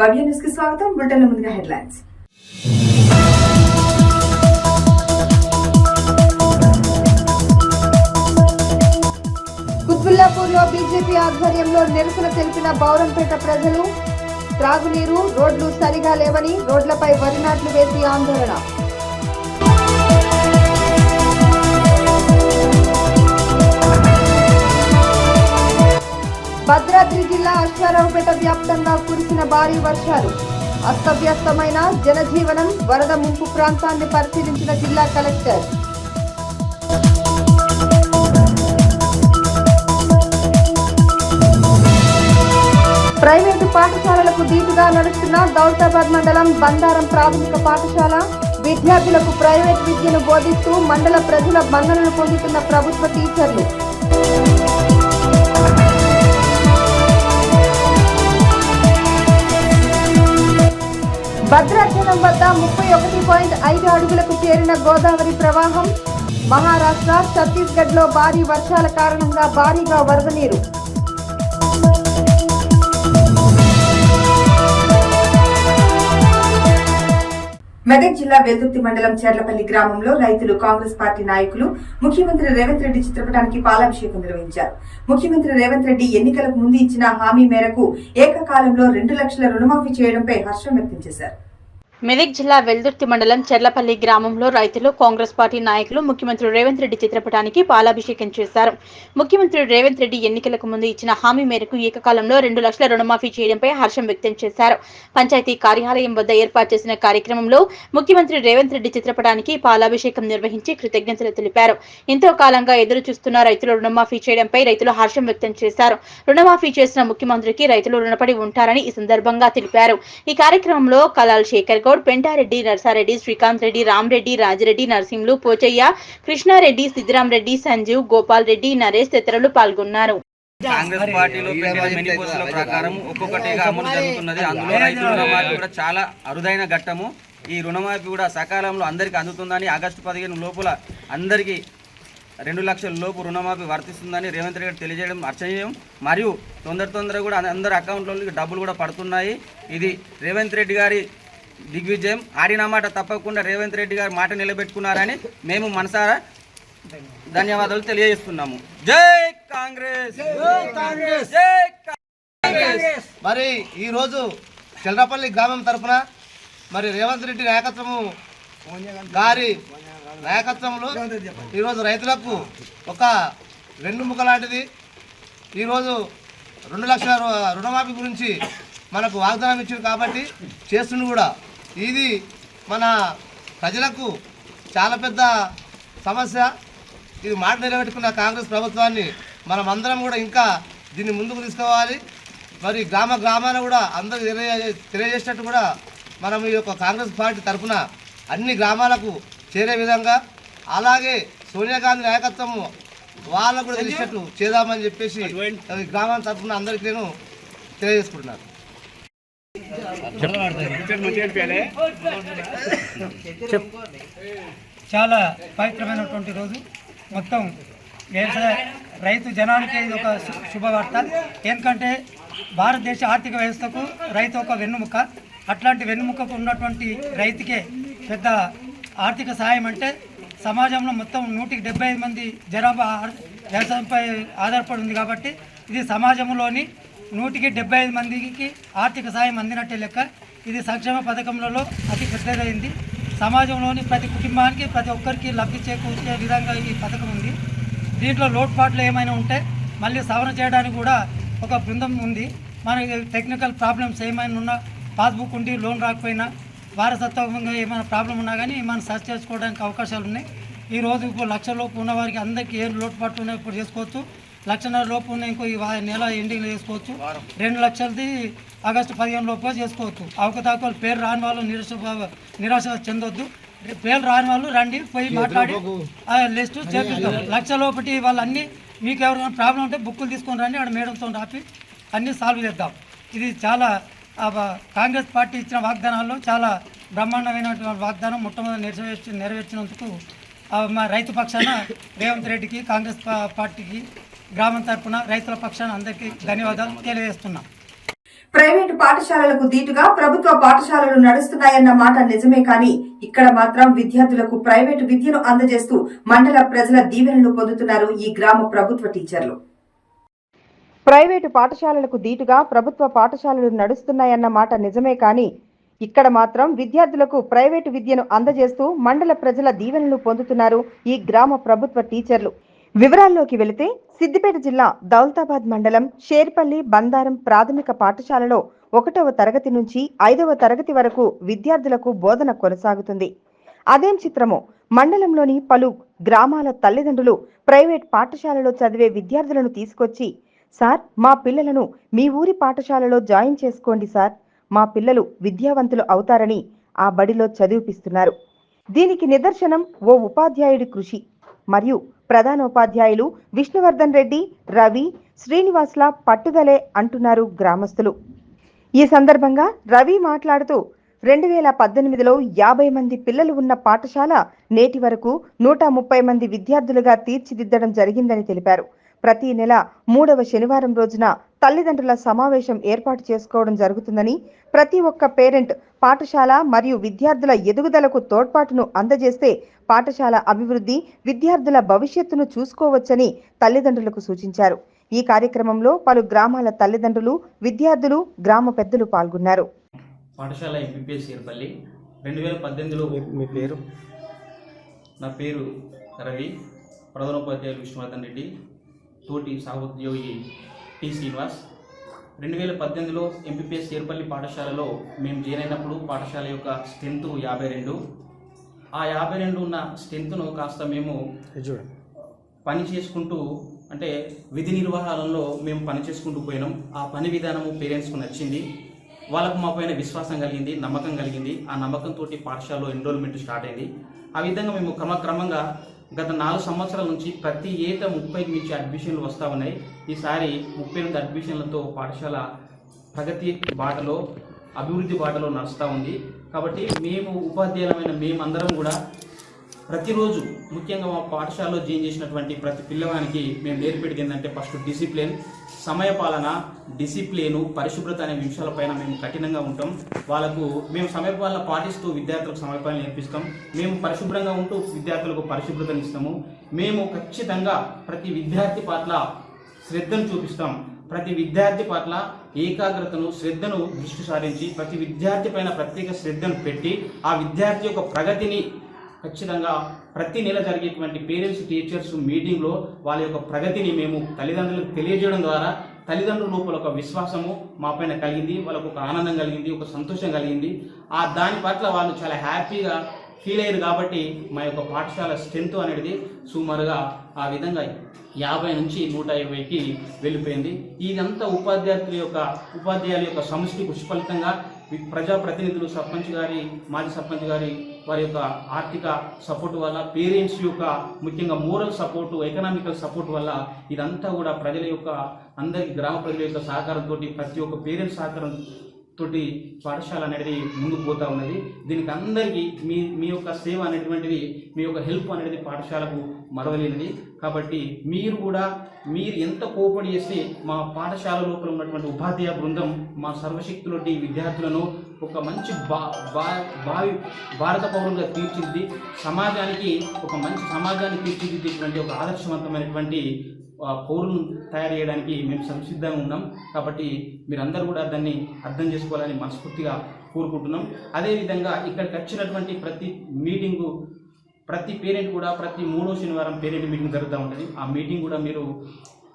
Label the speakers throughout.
Speaker 1: భవ్య news కి స్వాగతం. Bulletin ముందుగా హెడ్లైన్స్.
Speaker 2: కుత్బుల్లాపూర్లో బీజేపీ ఆధ్వర్యంలో నిరసన తెలిపిన బౌరంపేట ప్రజలు. త్రాగునీరు, రోడ్లు సరిగా లేవని రోడ్లపై వరి నాట్లు వేసి ఆందోళన. భద్రాద్రి జిల్లా అశ్వారావుపేట వ్యాప్తంగా కురిసిన భారీ వర్షాలు. అస్తవ్యస్తమైన జనజీవనం, వరద ముంపు ప్రాంతాన్ని పరిశీలించిన జిల్లా కలెక్టర్. ప్రైవేటు పాఠశాలలకు దీటుగా నడుస్తున్న దౌలతాబాద్ మండలం బందారం ప్రాథమిక పాఠశాల. విద్యార్థులకు ప్రైవేట్ విద్యను బోధిస్తూ మండల ప్రజల మన్ననలు పొందుతున్న ప్రభుత్వ టీచర్లు. భద్రాచలం వద్ద 31.5 అడుగులకు చేరిన గోదావరి ప్రవాహం. మహారాష్ట్ర, ఛత్తీస్గఢ్ లో భారీ వర్షాల కారణంగా భారీగా వరద నీరు.
Speaker 1: మెదక్ జిల్లా వెల్దుర్తి మండలం చెర్లపల్లి గ్రామంలో రైతులు, కాంగ్రెస్ పార్టీ నాయకులు ముఖ్యమంత్రి రేవంత్ రెడ్డి చిత్రపటానికి పాలాభిషేకం నిర్వహించారు. ముఖ్యమంత్రి రేవంత్ రెడ్డి ఎన్నికలకు ముందు ఇచ్చిన హామీ మేరకు ఏకకాలంలో 2 లక్షల రుణమాఫీ చేయడంపై హర్షం వ్యక్తం చేశారు.
Speaker 3: మెదక్ జిల్లా వెల్దుర్తి మండలం చెర్లపల్లి గ్రామంలో రైతులు, కాంగ్రెస్ పార్టీ నాయకులు ముఖ్యమంత్రి రేవంత్ రెడ్డి చిత్రపటానికి పాలాభిషేకం చేశారు. ముఖ్యమంత్రి రేవంత్ రెడ్డి ఎన్నికలకు ముందు ఇచ్చిన హామీ మేరకు ఏకకాలంలో 2 లక్షల రుణమాఫీ చేయడంపై హర్షం వ్యక్తం చేశారు. పంచాయతీ కార్యాలయం వద్ద ఏర్పాటు చేసిన కార్యక్రమంలో ముఖ్యమంత్రి రేవంత్ రెడ్డి చిత్రపటానికి పాలాభిషేకం నిర్వహించి కృతజ్ఞతలు తెలిపారు. ఎంతో కాలంగా ఎదురు చూస్తున్న రైతులు రుణమాఫీ చేయడంపై రైతులు హర్షం వ్యక్తం చేశారు. రుణమాఫీ చేసిన ముఖ్యమంత్రికి రైతులు రుణపడి ఉంటారని ఈ సందర్భంగా తెలిపారు. ఈ కార్యక్రమంలో కలాల్ శేఖర్, పెంటారెడ్డి, నర్సారెడ్డి, శ్రీకాంత్ రెడ్డి, రామరెడ్డి, రాజిరెడ్డి, నరసింహులు, పోచయ్య, కృష్ణారెడ్డి, సిద్దిరామరెడ్డి, సంజీవ్, గోపాల్ రెడ్డి, నరేష్ తదితరులు పాల్గొన్నారు.
Speaker 4: కాంగ్రెస్ పార్టీలో మెనిపోస్టుల ప్రకారం ఒక్కొక్కటిగా అమలు జరుగుతున్నది. అందులో రైతు రుణమాఫీ కూడా చాలా అరుదైన ఘట్టము. ఈ రుణమాఫీ కూడా సకాలంలో అందరికీ అందుతుందని, ఆగస్టు 15 లోపల అందరికీ 2 లక్షల లోపు రుణమాఫీ వర్తిస్తుందని రేవంత్ రెడ్డి తెలియజేయడం అర్చనీయం. మరియు తొందరగా కూడా అందరి అకౌంట్లలో డబ్బులు కూడా పడుతున్నాయి. ఇది రేవంత్ రెడ్డి గారి దిగ్విజయం. ఆడిన మాట తప్పకుండా రేవంత్ రెడ్డి గారు మాట నిలబెట్టుకున్నారని మేము మనసారా ధన్యవాదాలు తెలియజేస్తున్నాము. జై కాంగ్రెస్, జై కాంగ్రెస్.
Speaker 5: మరి ఈరోజు చెల్రపల్లి గ్రామం తరఫున మరి రేవంత్ రెడ్డి గారి నాయకత్వంలో ఈరోజు రైతులకు ఒక వెన్నుముక లాంటిది. ఈరోజు 2 లక్షల రుణమాఫీ గురించి మనకు వాగ్దానం ఇచ్చింది కాబట్టి చేస్తుంది కూడా. ఇది మన ప్రజలకు చాలా పెద్ద సమస్య. ఇది మాట నిలబెట్టుకున్న కాంగ్రెస్ ప్రభుత్వాన్ని మనం అందరం కూడా ఇంకా దీన్ని ముందుకు తీసుకోవాలి. మరి గ్రామాన కూడా అందరూ తెలియజేసినట్టు కూడా మనం ఈ యొక్క కాంగ్రెస్ పార్టీ తరఫున అన్ని గ్రామాలకు చేరే విధంగా, అలాగే సోనియా గాంధీ నాయకత్వం వాళ్ళకు కూడా తెలిసినట్టు చేద్దామని చెప్పేసి గ్రామాల తరఫున అందరికీ నేను తెలియజేసుకుంటున్నాను.
Speaker 6: చాలా పవిత్రమైనటువంటి రోజు. మొత్తం రైతు జనానికి ఇది ఒక శుభవార్త. ఎందుకంటే భారతదేశ ఆర్థిక వ్యవస్థకు రైతు ఒక వెన్నుముక. అట్లాంటి వెన్నుముకకు ఉన్నటువంటి రైతుకే పెద్ద ఆర్థిక సహాయం. అంటే సమాజంలో మొత్తం 175 మంది జనాభా వ్యవసాయంపై ఆధారపడి ఉంది కాబట్టి ఇది సమాజంలోని 175 మందికి ఆర్థిక సాయం అందినట్టే లెక్క. ఇది సంక్షేమ పథకంలో అతి పెద్దదైంది. సమాజంలోని ప్రతి కుటుంబానికి, ప్రతి ఒక్కరికి లబ్ధి చేకూర్చే విధంగా ఈ పథకం ఉంది. దీంట్లో లోటుపాట్లు ఏమైనా ఉంటే మళ్ళీ సవరణ చేయడానికి కూడా ఒక బృందం ఉంది. మనకి టెక్నికల్ ప్రాబ్లమ్స్ ఏమైనా ఉన్నా, పాస్బుక్ ఉండి లోన్ రాకపోయినా, వారసత్వంగా ఏమైనా ప్రాబ్లం ఉన్నా కానీ మనం సర్చ్ చేసుకోవడానికి అవకాశాలు ఉన్నాయి. ఈరోజు ఇప్పుడు 1 లక్షల లోపు ఉన్న వారికి అందరికీ ఏం లోటుపాట్లు ఉన్నాయో ఇప్పుడు చేసుకోవచ్చు. 1.5 లక్షల లోపు ఉన్న ఇంకో ఈ నెల ఎండింగ్లో చేసుకోవచ్చు. 2 లక్షలది ఆగస్టు 15 లోపు చేసుకోవచ్చు. అవకతవకలు పేరు రాని వాళ్ళు నిరాశ చెందొద్దు. పేరు రాని వాళ్ళు రండి, పోయి మాట్లాడి లిస్టు చేపిస్తాం. 1 లక్ష లోపటి వాళ్ళన్నీ మీకు ఎవరైనా ప్రాబ్లం ఉంటే బుక్కులు తీసుకొని రండి, ఆడ మేడంతో రాపి అన్నీ సాల్వ్ చేద్దాం. ఇది చాలా కాంగ్రెస్ పార్టీ ఇచ్చిన వాగ్దానాల్లో చాలా బ్రహ్మాండమైనటువంటి వాగ్దానం. మొట్టమొదటి నెరవేర్చినందుకు మా రైతు పక్షాన రేవంత్ రెడ్డికి, కాంగ్రెస్ పార్టీకి, గ్రామం తరఫున రైతుల పక్షాన అందరికీ ధన్యవాదాలు తెలియజేస్తున్నాం.
Speaker 1: ప్రైవేటు పాఠశాలలకు దీటుగా ప్రభుత్వ పాఠశాలలు నడుస్తున్నాయన్న మాట నిజమే కానీ ఇక్కడ మాత్రం విద్యార్థులకు ప్రైవేటు విద్యను అందజేస్తూ మండల ప్రజల దీవెనలు పొందుతున్నారు ఈ గ్రామ ప్రభుత్వ టీచర్లు.
Speaker 2: ప్రైవేటు పాఠశాలలకు దీటుగా ప్రభుత్వ పాఠశాలలు నడుస్తున్నాయన్న మాట నిజమే కానీ ఇక్కడ మాత్రం విద్యార్థులకు ప్రైవేటు విద్యను అందజేస్తూ మండల ప్రజల దీవెనలు పొందుతున్నారు ఈ గ్రామ ప్రభుత్వ టీచర్లు. వివరాల్లోకి వెళితే సిద్దిపేట జిల్లా దౌలతాబాద్ మండలం షేర్పల్లి బందారం ప్రాథమిక పాఠశాలలో 1వ తరగతి నుంచి 5వ తరగతి వరకు విద్యార్థులకు బోధన కొనసాగుతుంది. అదేం చిత్రమో మండలంలోని పలు గ్రామాల తల్లిదండ్రులు ప్రైవేట్ పాఠశాలలో చదివే విద్యార్థులను తీసుకొచ్చి, సార్ మా పిల్లలను మీ ఊరి పాఠశాలలో జాయిన్ చేసుకోండి సార్, మా పిల్లలు విద్యావంతులు అవుతారని ఆ బడిలో చదివిపిస్తున్నారు. దీనికి నిదర్శనం ఓ ఉపాధ్యాయుడి కృషి మరియు ప్రధానోపాధ్యాయులు విష్ణువర్ధన్ రెడ్డి, రవి, శ్రీనివాస్ల పట్టుదలే అంటున్నారు గ్రామస్తులు. ఈ సందర్భంగా రవి మాట్లాడుతూ 2018లో 50 మంది పిల్లలు ఉన్న పాఠశాల నేటి వరకు 130 మంది విద్యార్థులుగా తీర్చిదిద్దడం జరిగిందని తెలిపారు. ప్రతి నెల 3వ శనివారం రోజున తల్లిదండ్రుల సమావేశం ఏర్పాటు చేసుకోవడం జరుగుతుందని, ప్రతి ఒక్క పేరెంట్ పాఠశాల మరియు విద్యార్థుల ఎదుగుదలకు తోడ్పాటును అందజేస్తే పాఠశాల అభివృద్ధి, విద్యార్థుల భవిష్యత్తును చూసుకోవచ్చని తల్లిదండ్రులకు సూచించారు. ఈ కార్యక్రమంలో పలు గ్రామాల తల్లిదండ్రులు, విద్యార్థులు, గ్రామ పెద్దలు పాల్గొన్నారు.
Speaker 7: పాఠశాల ఎంపీపీఎస్ షేర్పల్లి 2018లో
Speaker 8: మీ పేరు?
Speaker 7: నా పేరు రవి, ప్రధానోపాధ్యాయులు విష్ణువర్ధన్ రెడ్డి, తోటి సహోద్యోగి టి శ్రీనివాస్. 2018లో ఎంపీపీఎస్ షేర్పల్లి పాఠశాలలో మేము జాయిన్ అయినప్పుడు పాఠశాల యొక్క స్ట్రెంత్ 52. ఆ 52 ఉన్న స్ట్రెంత్ను కాస్త మేము పని చేసుకుంటూ, అంటే విధి నిర్వహణలో మేము పని చేసుకుంటూ పోయినాం. ఆ పని విధానము పేరెంట్స్కు నచ్చింది. వాళ్ళకు మా పైన విశ్వాసం కలిగింది, నమ్మకం కలిగింది. ఆ నమ్మకంతో పాఠశాలలో ఎన్రోల్మెంట్ స్టార్ట్ అయింది. ఆ విధంగా మేము క్రమక్రమంగా గత 4 సంవత్సరాల నుంచి ప్రతి ఏటా 30కి మించి అడ్మిషన్లు వస్తూ ఉన్నాయి. ఈసారి 38 అడ్మిషన్లతో పాఠశాల ప్రగతి బాటలో, అభివృద్ధి బాటలో నడుస్తూ ఉంది. కాబట్టి మేము ఉపాధ్యాయులమైన మేమందరం కూడా ప్రతిరోజు, ముఖ్యంగా మా పాఠశాలలో జాయిన్ చేసినటువంటి ప్రతి పిల్లవానికి మేము నేర్పేది ఏంటంటే ఫస్ట్ డిసిప్లిన్, సమయపాలన, డిసిప్లిను, పరిశుభ్రత అనే విషయాలపైన మేము కఠినంగా ఉంటాం. వాళ్ళకు మేము సమయపాలన పాటిస్తూ విద్యార్థులకు సమయపాలన నేర్పిస్తాం. మేము పరిశుభ్రంగా ఉంటూ విద్యార్థులకు పరిశుభ్రతను ఇస్తాము. మేము ఖచ్చితంగా ప్రతి విద్యార్థి పట్ల శ్రద్ధను చూపిస్తాం. ప్రతి విద్యార్థి పట్ల ఏకాగ్రతను, శ్రద్ధను దృష్టి సారించి ప్రతి విద్యార్థి పైన ప్రత్యేక శ్రద్ధను పెట్టి ఆ విద్యార్థి యొక్క ప్రగతిని ఖచ్చితంగా ప్రతి నెల జరిగేటువంటి పేరెంట్స్ టీచర్స్ మీటింగ్లో వాళ్ళ యొక్క ప్రగతిని మేము తల్లిదండ్రులకు తెలియజేయడం ద్వారా తల్లిదండ్రుల లోపల ఒక విశ్వాసము మా పైన కలిగింది. వాళ్ళకు ఒక ఆనందం కలిగింది, ఒక సంతోషం కలిగింది. దాని పట్ల వాళ్ళు చాలా హ్యాపీగా ఫీల్ అయ్యారు. కాబట్టి మా యొక్క పాఠశాల స్ట్రెంత్ అనేది సుమారుగా ఆ విధంగా 50 నుంచి 150కి వెళ్ళిపోయింది. ఇదంతా ఉపాధ్యాయుల యొక్క సమిష్టి కృషి ఫలితంగా ప్రజాప్రతినిధులు, సర్పంచ్ గారి, మాజీ సర్పంచ్ గారి వారి యొక్క ఆర్థిక సపోర్ట్ వల్ల, పేరెంట్స్ యొక్క ముఖ్యంగా మోరల్ సపోర్టు, ఎకనామికల్ సపోర్ట్ వల్ల ఇదంతా కూడా ప్రజల యొక్క అందరికీ గ్రామ ప్రజల యొక్క సహకారంతో, ప్రతి ఒక్క పేరెంట్స్ సహకారం తోటి పాఠశాల అనేది ముందుకు పోతూ ఉన్నది. దీనికి అందరికీ మీ యొక్క సేవ అనేటువంటిది, మీ యొక్క హెల్ప్ అనేది పాఠశాలకు మరవలేనిది. కాబట్టి మీరు ఎంత కోపడి చేస్తే మా పాఠశాల లోపల ఉన్నటువంటి ఉపాధ్యాయ బృందం మా సర్వశక్తులటి విద్యార్థులను ఒక మంచి భారత పౌరులుగా తీర్చిదిద్ది సమాజానికి ఒక మంచి సమాజాన్ని తీర్చిదిద్దేటువంటి ఒక ఆదర్శవంతమైనటువంటి పౌరులను తయారు చేయడానికి మేము సంసిద్ధంగా ఉన్నాం. కాబట్టి మీరందరూ కూడా దాన్ని అర్థం చేసుకోవాలని మనస్ఫూర్తిగా కోరుకుంటున్నాం. అదేవిధంగా ఇక్కడికి వచ్చినటువంటి ప్రతి పేరెంట్ కూడా ప్రతి 3వ శనివారం పేరెంట్ మీటింగ్ జరుగుతూ ఉంటుంది. ఆ మీటింగ్ కూడా మీరు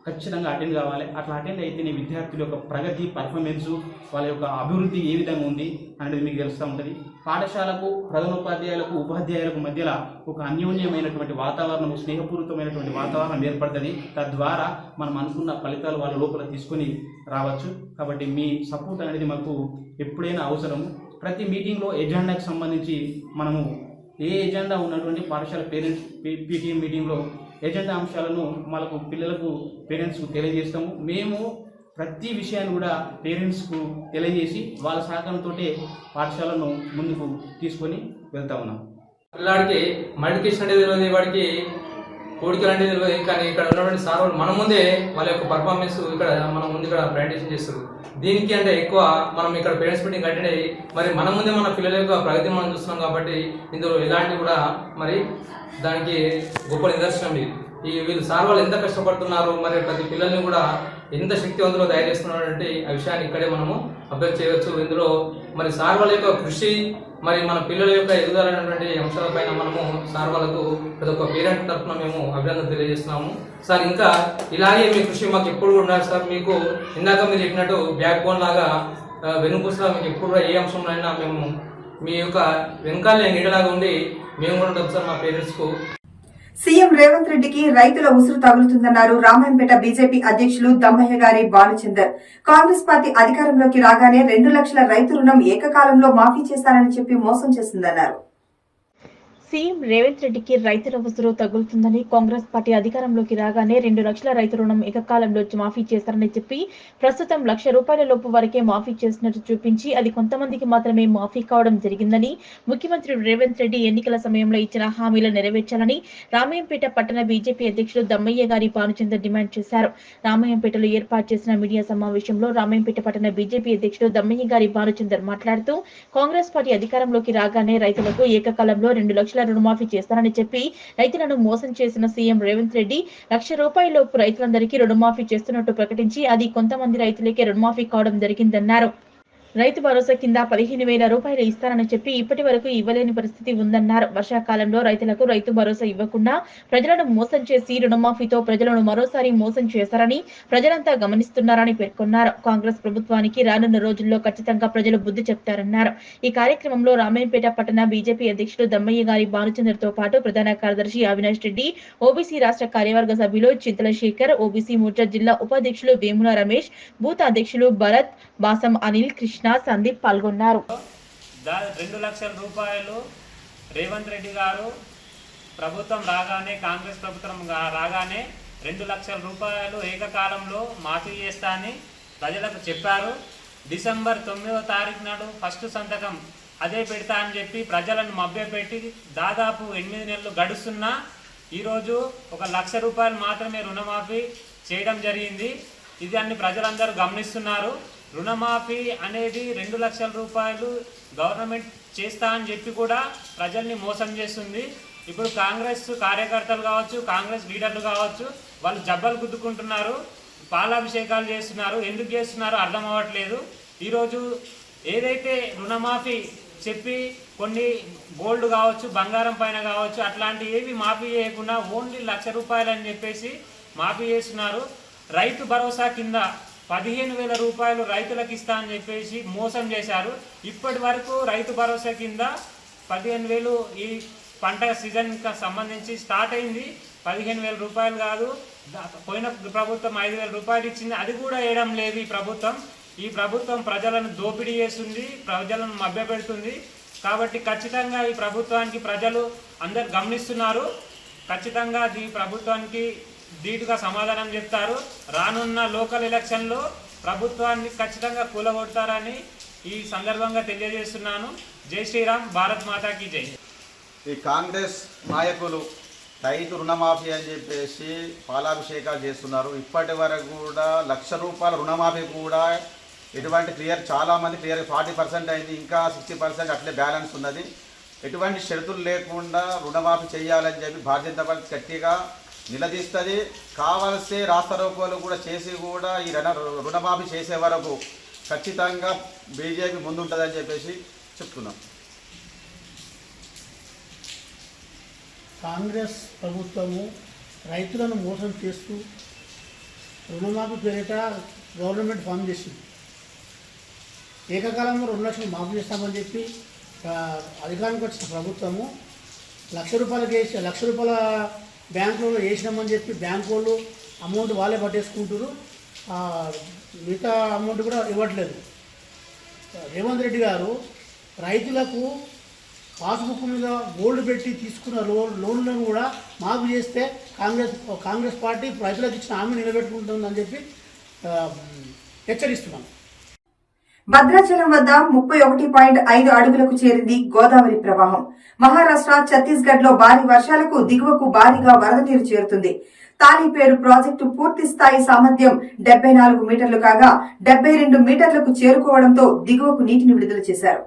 Speaker 7: ఖచ్చితంగా అటెండ్ కావాలి. అట్లా అటెండ్ అయితేనే విద్యార్థుల యొక్క ప్రగతి, పర్ఫార్మెన్సు, వాళ్ళ యొక్క అభివృద్ధి ఏ విధంగా ఉంది అనేది మీకు తెలుస్తూ ఉంటుంది. పాఠశాలకు, ప్రధానోపాధ్యాయులకు, ఉపాధ్యాయులకు మధ్యలో ఒక అన్యోన్యమైనటువంటి వాతావరణం, స్నేహపూరితమైనటువంటి వాతావరణం ఏర్పడుతుంది. తద్వారా మనం అనుకున్న ఫలితాలు వాళ్ళ లోపల తీసుకొని రావచ్చు. కాబట్టి మీ సపోర్ట్ అనేది మాకు ఎప్పుడైనా అవసరం. ప్రతి మీటింగ్లో ఎజెండాకి సంబంధించి మనము ఏ ఎజెండా ఉన్నటువంటి పాఠశాల పేరెంట్స్ పీటీఎం మీటింగ్లో ఎజెండా అంశాలను మనకు పిల్లలకు, పేరెంట్స్కు తెలియజేస్తాము. మేము ప్రతి విషయాన్ని కూడా పేరెంట్స్కు తెలియజేసి వాళ్ళ సహకారంతో పాఠశాలను ముందుకు తీసుకొని వెళ్తా ఉన్నాం.
Speaker 9: పిల్లాడికి మల్టిప్లికేషన్ అంటే తెలియదు, వాడికి కోడికలు అంటే తెలియదు. కానీ ఇక్కడ ఉన్నటువంటి సార్ మన ముందే వాళ్ళ యొక్క పర్ఫార్మెన్స్ ఇక్కడ మన ముందు ఇక్కడ ప్రజెంటేషన్ చేస్తారు. దీనికి అంటే ఎక్కువ మనం ఇక్కడ పేరెంట్స్ మీటింగ్ అటెండ్ అయ్యి మరి మన ముందే మన పిల్లల యొక్క ప్రగతి మనం చూస్తున్నాం కాబట్టి ఇందులో ఇలాంటి కూడా మరి దానికి గొప్ప నిదర్శనం ఇది. వీళ్ళు సార్ వాళ్ళు ఎంత కష్టపడుతున్నారు, మరి ప్రతి పిల్లల్ని కూడా ఎంత శక్తివంతులు తయారు చేస్తున్నారు అంటే ఆ విషయాన్ని ఇక్కడే మనము అభ్యర్థి చేయవచ్చు. ఇందులో మరి సార్ వాళ్ళ యొక్క కృషి మరి మన పిల్లల యొక్క ఎదుగుదలైనటువంటి అంశాలపైన మనము సార్ వాళ్ళకు ప్రతి ఒక్క పేరెంట్ తరఫున మేము అభినందన తెలియజేస్తున్నాము. సార్ ఇంకా ఇలాగే మీ కృషి మాకు ఎప్పుడు ఉండాలి సార్. మీకు ఇందాక మీరు చెప్పినట్టు బ్యాక్ బోన్ లాగా వెనుకూసలా మీకు ఎప్పుడు కూడా ఏ అంశంలో అయినా మేము మీ యొక్క వెనకాలే నీడలాగా ఉండి మేము కూడా ఉంటాం సార్ మా పేరెంట్స్కు.
Speaker 1: సీఎం రేవంత్ రెడ్డికి రైతుల ఉసురు తగులుతుందన్నారు రామాయంపేట బీజేపీ అధ్యక్షులు దమ్మయ్య గారి భానుచందర్. కాంగ్రెస్ పార్టీ అధికారంలోకి రాగానే 2 లక్షల రైతు రుణం ఏకకాలంలో మాఫీ చేస్తారని చెప్పి మోసం చేసిందన్నారు.
Speaker 3: సీఎం రేవంత్ రెడ్డికి రైతుల ఉసురు తగులుతుందని, కాంగ్రెస్ పార్టీ అధికారంలోకి రాగానే 2 లక్షల రైతు రుణం ఏకకాలంలో మాఫీ చేస్తారని చెప్పి ప్రస్తుతం ₹1,00,000 లోపు వరకే మాఫీ చేసినట్టు చూపించి అది కొంతమందికి మాత్రమే మాఫీ కావడం జరిగిందని, ముఖ్యమంత్రి రేవంత్ రెడ్డి ఎన్నికల సమయంలో ఇచ్చిన హామీలు నెరవేర్చాలని రామాయంపేట పట్టణ బీజేపీ అధ్యక్షులు దమ్మయ్య గారి భానుచందర్ డిమాండ్ చేశారు. రామాయంపేటలో ఏర్పాటు చేసిన మీడియా సమావేశంలో రామాయంపేట పట్టణ బీజేపీ అధ్యక్షులు దమ్మయ్య గారి భానుచందర్ మాట్లాడుతూ కాంగ్రెస్ పార్టీ అధికారంలోకి రాగానే రైతులకు ఏకకాలంలో 2 లక్షల రుణమాఫీ చేస్తారని చెప్పి రైతులను మోసం చేసిన సీఎం రేవంత్ రెడ్డి ₹1,00,000 లోపు రైతులందరికీ రుణమాఫీ చేస్తున్నట్టు ప్రకటించి అది కొంతమంది రైతులకే రుణమాఫీ కావడం జరిగిందన్నారు. రైతు భరోసా కింద ₹15,000 ఇస్తారని చెప్పి ఇప్పటి వరకు ఇవ్వలేని పరిస్థితి ఉందన్నారు. వర్షాకాలంలో రైతులకు రైతు భరోసా ఇవ్వకుండా ప్రజలను మోసం చేసి రుణమాఫీతో ప్రజలను మరోసారి మోసం చేశారని ప్రజలంతా గమనిస్తున్నారని పేర్కొన్నారు. కాంగ్రెస్ ప్రభుత్వానికి రానున్న రోజుల్లో ఖచ్చితంగా ప్రజలు బుద్ధి చెప్తారన్నారు. ఈ కార్యక్రమంలో రామాయంపేట పట్టణ బీజేపీ అధ్యక్షుడు దమ్మయ్య గారి భానుచందర్ తో పాటు ప్రధాన కార్యదర్శి అవినాష్ రెడ్డి, ఓబీసీ రాష్ట్ర కార్యవర్గ సభ్యులు చింతల శేఖర్, ఓబీసీ మోర్చా జిల్లా ఉపాధ్యక్షులు వేముల రమేష్, బూత్ అధ్యక్షులు భరత్, బాసం అనిల్, కృష్ణ, సందీప్ పాల్గొన్నారు.
Speaker 8: 2 లక్షల రూపాయలు రేవంత్ రెడ్డి గారు ప్రభుత్వం రాగానే, కాంగ్రెస్ ప్రభుత్వం రాగానే 2 లక్షల రూపాయలు ఏకకాలంలో మాఫీ చేస్తా అని ప్రజలకు చెప్పారు. డిసెంబర్ 9వ తారీఖు నాడు ఫస్ట్ సంతకం అదే పెడతా అని చెప్పి ప్రజలను మభ్యపెట్టి దాదాపు 8 నెలలు గడుస్తున్నా ఈరోజు ₹1,00,000 మాత్రమే రుణమాఫీ చేయడం జరిగింది. ఇది అన్ని ప్రజలందరూ గమనిస్తున్నారు. రుణమాఫీ అనేది 2 లక్షల రూపాయలు గవర్నమెంట్ చేస్తా అని చెప్పి కూడా ప్రజల్ని మోసం చేస్తుంది. ఇప్పుడు కాంగ్రెస్ కార్యకర్తలు కావచ్చు, కాంగ్రెస్ లీడర్లు కావచ్చు, వాళ్ళు జబ్బలు గుద్దుకుంటున్నారు, పాలాభిషేకాలు చేస్తున్నారు. ఎందుకు చేస్తున్నారో అర్థం అవ్వట్లేదు. ఈరోజు ఏదైతే రుణమాఫీ చెప్పి కొన్ని గోల్డ్ కావచ్చు, బంగారం పైన కావచ్చు, అట్లాంటి ఏవి మాఫీ చేయకుండా ఓన్లీ ₹1,00,000 అని చెప్పేసి మాఫీ చేస్తున్నారు. రైతు భరోసా కింద ₹15,000 రైతులకు ఇస్తా అని చెప్పేసి మోసం చేశారు. ఇప్పటి వరకు రైతు భరోసా కింద 15,000 ఈ పంట సీజన్కి సంబంధించి స్టార్ట్ అయింది. ₹15,000 కాదు, పోయిన ప్రభుత్వం ₹5,000 ఇచ్చింది, అది కూడా వేయడం లేదు ఈ ప్రభుత్వం. ఈ ప్రభుత్వం ప్రజలను దోపిడీ చేస్తుంది, ప్రజలను మభ్యపెడుతుంది. కాబట్టి ఖచ్చితంగా ఈ ప్రభుత్వానికి ప్రజలు అందరు గమనిస్తున్నారు. ఖచ్చితంగా ఈ ప్రభుత్వానికి ధీటుగా సమాధానం చెప్తారు. రానున్న లోకల్ ఎలక్షన్లో ప్రభుత్వాన్ని ఖచ్చితంగా కూలగొడతారని ఈ సందర్భంగా తెలియజేస్తున్నాను. జై శ్రీరామ్, భారత్ మాతాకి జై.
Speaker 10: ఈ కాంగ్రెస్ నాయకులు రైతు రుణమాఫీ అని చెప్పేసి పాలాభిషేకాలు చేస్తున్నారు. ఇప్పటి వరకు కూడా ₹1,00,000 రుణమాఫీ కూడా ఎటువంటి చాలామంది క్లియర్ 40% అయింది, ఇంకా 60% అట్లే బ్యాలెన్స్ ఉన్నది. ఎటువంటి షరతులు లేకుండా రుణమాఫీ చేయాలని చెప్పి భారతీయ జనతా పార్టీ గట్టిగా నిలదీస్తుంది. కావాల్సే రాస్తారోకోలు కూడా చేసి కూడా ఈ రుణమాఫీ చేసే వరకు ఖచ్చితంగా బీజేపీ ముందుంటుందని చెప్పేసి చెప్తున్నాం.
Speaker 11: కాంగ్రెస్ ప్రభుత్వము రైతులను మోసం చేస్తూ రుణమాఫీ పేరిట గవర్నమెంట్ ఫామ్ చేసింది. ఏకకాలంలో 2 లక్షలు మాఫీ చేస్తామని చెప్పి అధికారానికి వచ్చిన ప్రభుత్వము ₹1,00,000 వేసి ₹1,00,000 బ్యాంకులో వేసినామని చెప్పి బ్యాంకు వాళ్ళు అమౌంట్ వాళ్ళే పట్టేసుకుంటారు, మిగతా అమౌంట్ కూడా ఇవ్వట్లేదు. రేవంత్ రెడ్డి గారు రైతులకు పాస్బుక్ మీద గోల్డ్ పెట్టి తీసుకున్న లోన్లను కూడా మాఫీ చేస్తే కాంగ్రెస్ పార్టీ రైతులకు ఇచ్చిన హామీ నిలబెట్టుకుంటుందని చెప్పి హెచ్చరిస్తున్నాం.
Speaker 1: భద్రాచలం వద్ద 31.5 అడుగులకు చేరింది గోదావరి ప్రవాహం. మహారాష్ట్ర, ఛత్తీస్గఢ్ లో భారీ వర్షాలకు దిగువకు భారీగా వరద నీరు చేరుతుంది. తాలిపేరు ప్రాజెక్టు పూర్తి స్థాయి సామర్థ్యం 74 మీటర్లు కాగా 72 మీటర్లకు చేరుకోవడంతో దిగువకు నీటిని విడుదల చేశారు.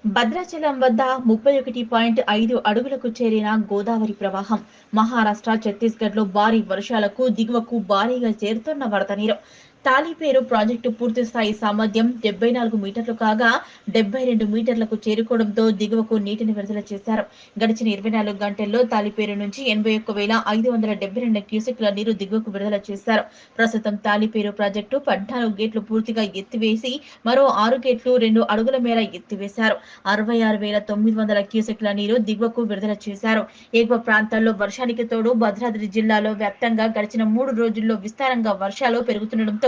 Speaker 3: భద్రాచలం వద్ద 31.5 అడుగులకు చేరిన గోదావరి ప్రవాహం. మహారాష్ట్ర, ఛత్తీస్గఢ్ లో భారీ వర్షాలకు దిగువకు భారీగా చేరుతున్న వరద నీరు. తాలిపేరు ప్రాజెక్టు పూర్తి స్థాయి సామర్థ్యం 74 మీటర్లు కాగా 72 మీటర్లకు చేరుకోవడంతో దిగువకు నీటిని విడుదల చేశారు. గడిచిన 24 గంటల్లో తాలిపేరు నుంచి 81,572 క్యూసెక్ల నీరు దిగువకు విడుదల చేశారు. ప్రస్తుతం తాలిపేరు ప్రాజెక్టు 14 గేట్లు పూర్తిగా ఎత్తివేసి మరో 6 గేట్లు 2 అడుగుల మేర ఎత్తివేశారు. 66,900 క్యూసెక్ల నీరు దిగువకు విడుదల చేశారు. ఎగువ ప్రాంతాల్లో వర్షానికి తోడు భద్రాద్రి జిల్లాలో వ్యాప్తంగా గడిచిన 3 రోజుల్లో విస్తారంగా వర్షాలు పెరుగుతుండటంతో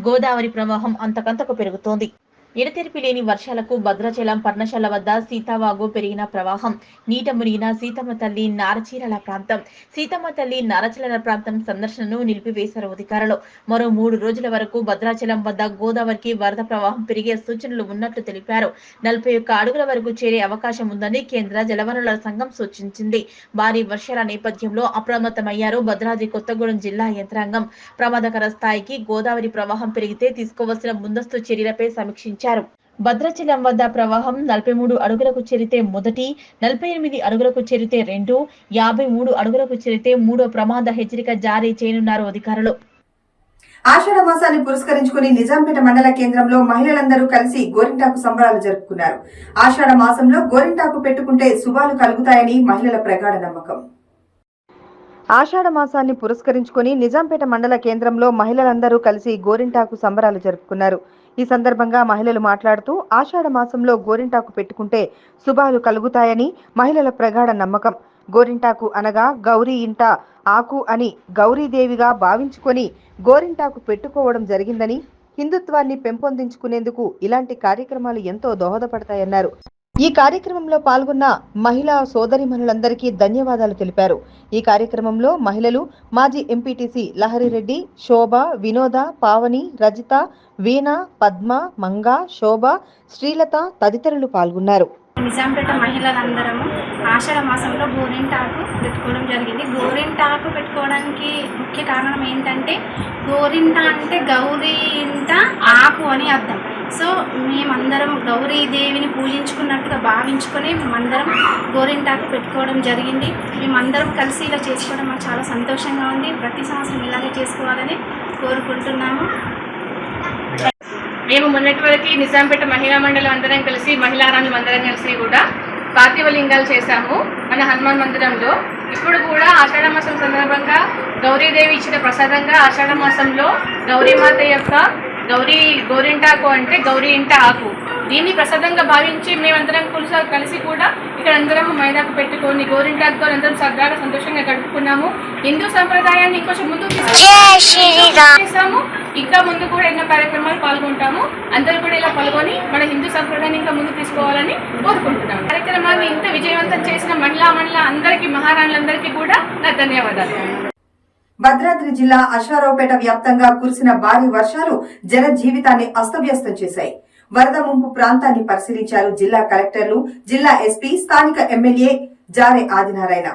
Speaker 3: గోదావరి ప్రవాహం అంతకంతకు పెరుగుతోంది. ఎడతెరిపి లేని వర్షాలకు భద్రాచలం పర్ణశాల వద్ద సీతావాగు పెరిగిన ప్రవాహం. నీట మునిగిన సీతమ్మ తల్లి నారచీరల ప్రాంతం. సీతమ్మ తల్లి నారచీరల ప్రాంతం సందర్శనను నిలిపివేశారు అధికారులు. మరో 3 రోజుల వరకు భద్రాచలం వద్ద గోదావరికి వరద ప్రవాహం పెరిగే సూచనలు ఉన్నట్లు తెలిపారు. 41 అడుగుల వరకు చేరే అవకాశం ఉందని కేంద్ర జలవనరుల సంఘం సూచించింది. భారీ వర్షాల నేపథ్యంలో అప్రమత్తమయ్యారు భద్రాద్రి కొత్తగూడెం జిల్లా యంత్రాంగం. ప్రమాదకర స్థాయికి గోదావరి ప్రవాహం పెరిగితే తీసుకోవాల్సిన ముందస్తు చర్యలపై సమీక్షించారు. భద్రాచలం వద్ద ప్రవాహం 43 అడుగులకు చేరితే మొదటి, 48 అడుగులకు చేరితే రెండు, 53 అడుగులకు చేరితే మూడో ప్రమాద హెచ్చరిక జారీ చేయనున్నారు అధికారులు.
Speaker 1: ఆషాఢ మాసాన్ని పురస్కరించుకుని నిజాంపేట మండల కేంద్రంలో మహిళలందరూ కలిసి గోరింటాకు సంబరాలు జరుపుకున్నారు. ఆషాఢ మాసంలో గోరింటాకు పెట్టుకుంటే శుభాలు కలుగుతాయని మహిళల ప్రగాఢ నమ్మకం.
Speaker 2: ఆషాఢ మాసాన్ని పురస్కరించుకుని నిజాంపేట మండల కేంద్రంలో మహిళలందరూ కలిసి గోరింటాకు సంబరాలు జరుపుకున్నారు. ఈ సందర్భంగా మహిళలు మాట్లాడుతూ ఆషాఢ మాసంలో గోరింటాకు పెట్టుకుంటే శుభాలు కలుగుతాయని మహిళల ప్రగాఢ నమ్మకం. గోరింటాకు అనగా గౌరీ ఇంట ఆకు అని గౌరీదేవిగా భావించుకొని గోరింటాకు పెట్టుకోవడం జరిగిందని, హిందుత్వాన్ని పెంపొందించుకునేందుకు ఇలాంటి కార్యక్రమాలు ఎంతో దోహదపడతాయన్నారు. ఈ కార్యక్రమంలో పాల్గొన్న మహిళా సోదరిమణులందరికీ ధన్యవాదాలు తెలిపారు. ఈ కార్యక్రమంలో మహిళలు మాజీ ఎంపీటీసీ లహరిరెడ్డి, శోభ, వినోద, పావని, రజిత, వీణ, పద్మ, మంగ, శోభ, శ్రీలత తదితరులు పాల్గొన్నారు.
Speaker 12: నిజాంపేట మహిళలందరము ఆషాఢ మాసంలో గోరింటాకు పెట్టుకోవడం జరిగింది. గోరింటాకు పెట్టుకోవడానికి ముఖ్య కారణం ఏంటంటే గోరింట అంటే గౌరీ ఇంట ఆకు అని అర్థం. సో మేమందరం గౌరీదేవిని పూజించుకున్నట్టుగా భావించుకొని మేమందరం గోరింటాకు పెట్టుకోవడం జరిగింది. మేమందరం కలిసి ఇలా చేసుకోవడం మాకు చాలా సంతోషంగా ఉంది. ప్రతి సంవత్సరం ఇలాగే చేసుకోవాలని కోరుకుంటున్నాము.
Speaker 13: మేము మొన్నటి వరకు నిజాంపేట మహిళా మండలం అందరం కలిసి మహిళారాణులు అందరం కలిసి కూడా పార్థివ లింగాలు చేశాము మన హనుమాన్ మందిరంలో. ఇప్పుడు కూడా ఆషాఢ మాసం సందర్భంగా గౌరీదేవి ఇచ్చిన ప్రసాదంగా ఆషాఢ మాసంలో గౌరీమాత యొక్క గోరింటాకు అంటే గౌరీ ఇంట ఆకు, దీన్ని ప్రసాదంగా భావించి మేమందరం కలిసి కూడా ఇక్కడ అందరం మైదాకు పెట్టుకొని గోరింటాకుతో అందరం సరదాగా సంతోషంగా గడుపుకున్నాము. హిందూ సంప్రదాయాన్ని ఇంకొంచెం ముందుకు చేసాము. ఇంకా ముందు కూడా ఎన్నో కార్యక్రమాలు పాల్గొంటాము. అందరూ కూడా ఇలా పాల్గొని మన హిందూ సంప్రదాయాన్ని ఇంకా ముందుకు తీసుకోవాలని కోరుకుంటున్నాము. కార్యక్రమాన్ని ఇంత విజయవంతం చేసిన మహిళా అందరికీ, మహారాణులందరికీ కూడా నా ధన్యవాదాలు.
Speaker 1: భద్రాద్రి జిల్లా అశ్వారావుపేట వ్యాప్తంగా కురిసిన భారీ వర్షాలు జన జీవితాన్ని అస్తవ్యస్తం చేశాయి. వరద ముంపు ప్రాంతాన్ని పరిశీలించారు జిల్లా కలెక్టర్లు, జిల్లా ఎస్పీ, స్థానిక ఎమ్మెల్యే జారే ఆదినారాయణ.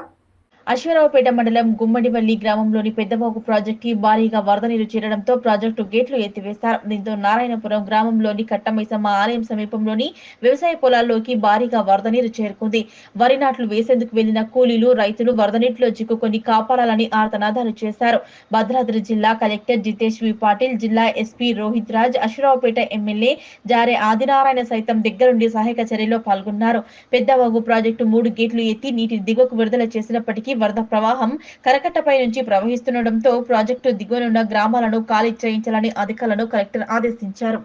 Speaker 3: అశ్వారావుపేట మండలం గుమ్మడివల్లి గ్రామంలోని పెద్దవాగు ప్రాజెక్టు భారీగా వరద నీరు చేరడంతో ప్రాజెక్టు గేట్లు ఎత్తివేశారు. దీంతో నారాయణపురం గ్రామంలోని కట్టమైసమ్మ ఆలయం సమీపంలోని వ్యవసాయ పొలాల్లోకి భారీగా వరద నీరు చేరుకుంది. వరి నాట్లు వేసేందుకు వెళ్లిన కూలీలు, రైతులు వరద నీటిలో చిక్కుకొని కాపాడాలని ఆర్తనాదాలు చేశారు. భద్రాద్రి జిల్లా కలెక్టర్ జితేష్ వి పాటిల్, జిల్లా ఎస్పీ రోహిత్ రాజ్, అశ్వారావుపేట ఎమ్మెల్యే జారే ఆదినారాయణ సైతం దగ్గరుండి సహాయక చర్యలో పాల్గొన్నారు. పెద్దవాగు ప్రాజెక్టు 3 గేట్లు ఎత్తి నీటిని దిగువకు విడుదల చేసినప్పటికీ వరద ప్రవాహం కరకట్టపై నుంచి ప్రవహిస్తుండటంతో ప్రాజెక్టు దిగువనున్న గ్రామాలను ఖాళీ చేయించాలని అధికారులను కలెక్టర్ ఆదేశించారు.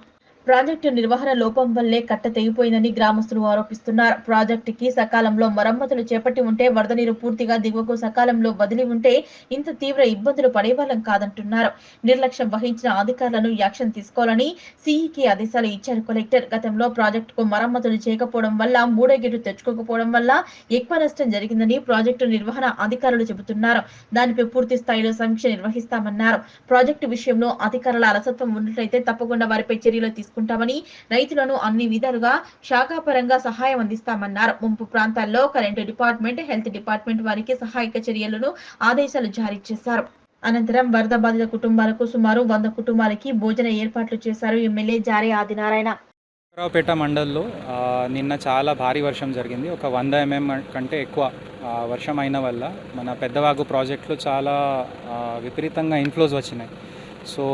Speaker 3: ప్రాజెక్టు నిర్వహణ లోపం వల్లే కట్ట తెగిపోయిందని గ్రామస్తులు ఆరోపిస్తున్నారు. ప్రాజెక్టుకి సకాలంలో మరమ్మతులు చేపట్టి ఉంటే వరద నీరు పూర్తిగా దిగువకు సకాలంలో వదిలి ఉంటే ఇంత తీవ్ర ఇబ్బందులు పడేవాళ్ళం కాదంటున్నారు. నిర్లక్ష్యం వహించిన అధికారులను యాక్షన్ తీసుకోవాలని సిఈకి ఆదేశాలు ఇచ్చారు కలెక్టర్. గతంలో ప్రాజెక్టుకు మరమ్మతులు చేయకపోవడం వల్ల 3వ గేటు తెచ్చుకోకపోవడం వల్ల ఎక్కువ నష్టం జరిగిందని ప్రాజెక్టు నిర్వహణ అధికారులు చెబుతున్నారు. దానిపై పూర్తి స్థాయిలో సమీక్ష నిర్వహిస్తామన్నారు. ప్రాజెక్టు విషయంలో అధికారుల అలసత్వం ఉన్నట్లయితే తప్పకుండా వారిపై చర్యలు తీసుకుంటామని, రైతులను అన్ని విధాలుగా శాఖాపరంగా సహాయం అందిస్తామన్నారు. ముంపు ప్రాంతాల్లో కరెంటు డిపార్ట్మెంట్, హెల్త్ డిపార్ట్మెంట్ వారికి సహాయక చర్యలను ఆదేశాలు జారీ చేశారు. అనంతరం వరద బాధిత కుటుంబాలకు సుమారు 100 కుటుంబాలకి భోజన ఏర్పాట్లు చేశారు ఎమ్మెల్యే జారే ఆదినారాయణ.
Speaker 14: రావుపేట మండల్లో నిన్న చాలా భారీ వర్షం జరిగింది. ఒక 100 mm కంటే ఎక్కువ వర్షం అయిన వల్ల మన పెద్దవాగు ప్రాజెక్టులు చాలా విపరీతంగా ఇన్ఫ్లోస్ వచ్చినాయి. సో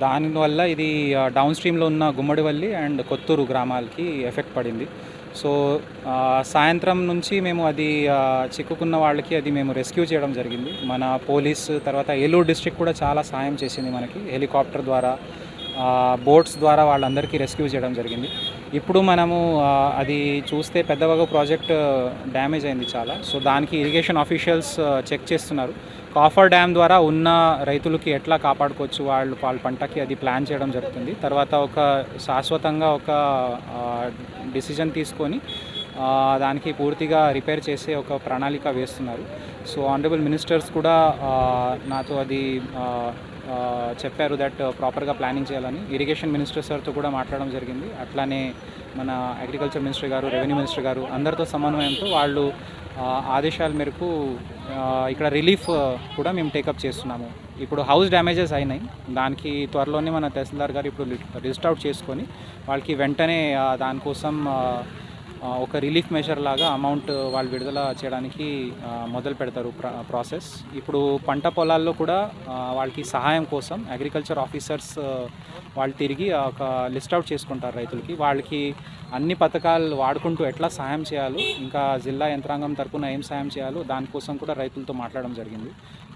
Speaker 14: దానివల్ల ఇది డౌన్ స్ట్రీమ్లో ఉన్న గుమ్మడివల్లి అండ్ కొత్తూరు గ్రామాలకి ఎఫెక్ట్ పడింది. సో సాయంత్రం నుంచి మేము అది చిక్కుకున్న వాళ్ళకి అది మేము రెస్క్యూ చేయడం జరిగింది. మన పోలీస్ తర్వాత ఏలూరు డిస్ట్రిక్ట్ కూడా చాలా సాయం చేసింది మనకి, హెలికాప్టర్ ద్వారా బోట్స్ ద్వారా వాళ్ళందరికీ రెస్క్యూ చేయడం జరిగింది. ఇప్పుడు మనము అది చూస్తే పెద్దవాగు ప్రాజెక్ట్ డ్యామేజ్ అయింది చాలా. సో దానికి ఇరిగేషన్ ఆఫీషియల్స్ చెక్ చేస్తున్నారు. కాఫర్ డ్యామ్ ద్వారా ఉన్న రైతులకి ఎట్లా కాపాడుకోవచ్చు వాళ్ళ పంటకి అది ప్లాన్ చేయడం జరుగుతుంది. తర్వాత ఒక శాశ్వతంగా ఒక డిసిజన్ తీసుకొని దానికి పూర్తిగా రిపేర్ చేసే ఒక ప్రణాళిక వేస్తున్నారు. సో ఆనరబుల్ మినిస్టర్స్ కూడా నాతో అది చెప్పారు దట్ ప్రాపర్గా ప్లానింగ్ చేయాలని. ఇరిగేషన్ మినిస్టర్ సార్తో కూడా మాట్లాడడం జరిగింది. అట్లానే మన అగ్రికల్చర్ మినిస్టర్ గారు, రెవెన్యూ మినిస్టర్ గారు అందరితో సమన్వయంతో వాళ్ళు ఆదేశాల మేరకు ఇక్కడ రిలీఫ్ కూడా మేము టేకప్ చేస్తున్నాము. ఇప్పుడు హౌస్ డ్యామేజెస్ అయినాయి, దానికి త్వరలోనే మన తహసీల్దార్ గారు ఇప్పుడు లిస్ట్ అవుట్ చేసుకొని వాళ్ళకి వెంటనే దానికోసం ఒక రిలీఫ్ మెజర్ లాగా అమౌంట్ వాళ్ళు విడుదల చేయడానికి మొదలు పెడతారు ప్రాసెస్. ఇప్పుడు పంట పొలాల్లో కూడా వాళ్ళకి సహాయం కోసం అగ్రికల్చర్ ఆఫీసర్స్ వాళ్ళు తిరిగి ఒక లిస్ట్ అవుట్ చేసుకుంటారు రైతులకి. వాళ్ళకి అన్ని పథకాలు వాడుకుంటూ ఎట్లా సహాయం చేయాలో, ఇంకా జిల్లా యంత్రాంగం తరపున ఏం సహాయం చేయాలో దానికోసం కూడా రైతులతో మాట్లాడడం జరిగింది.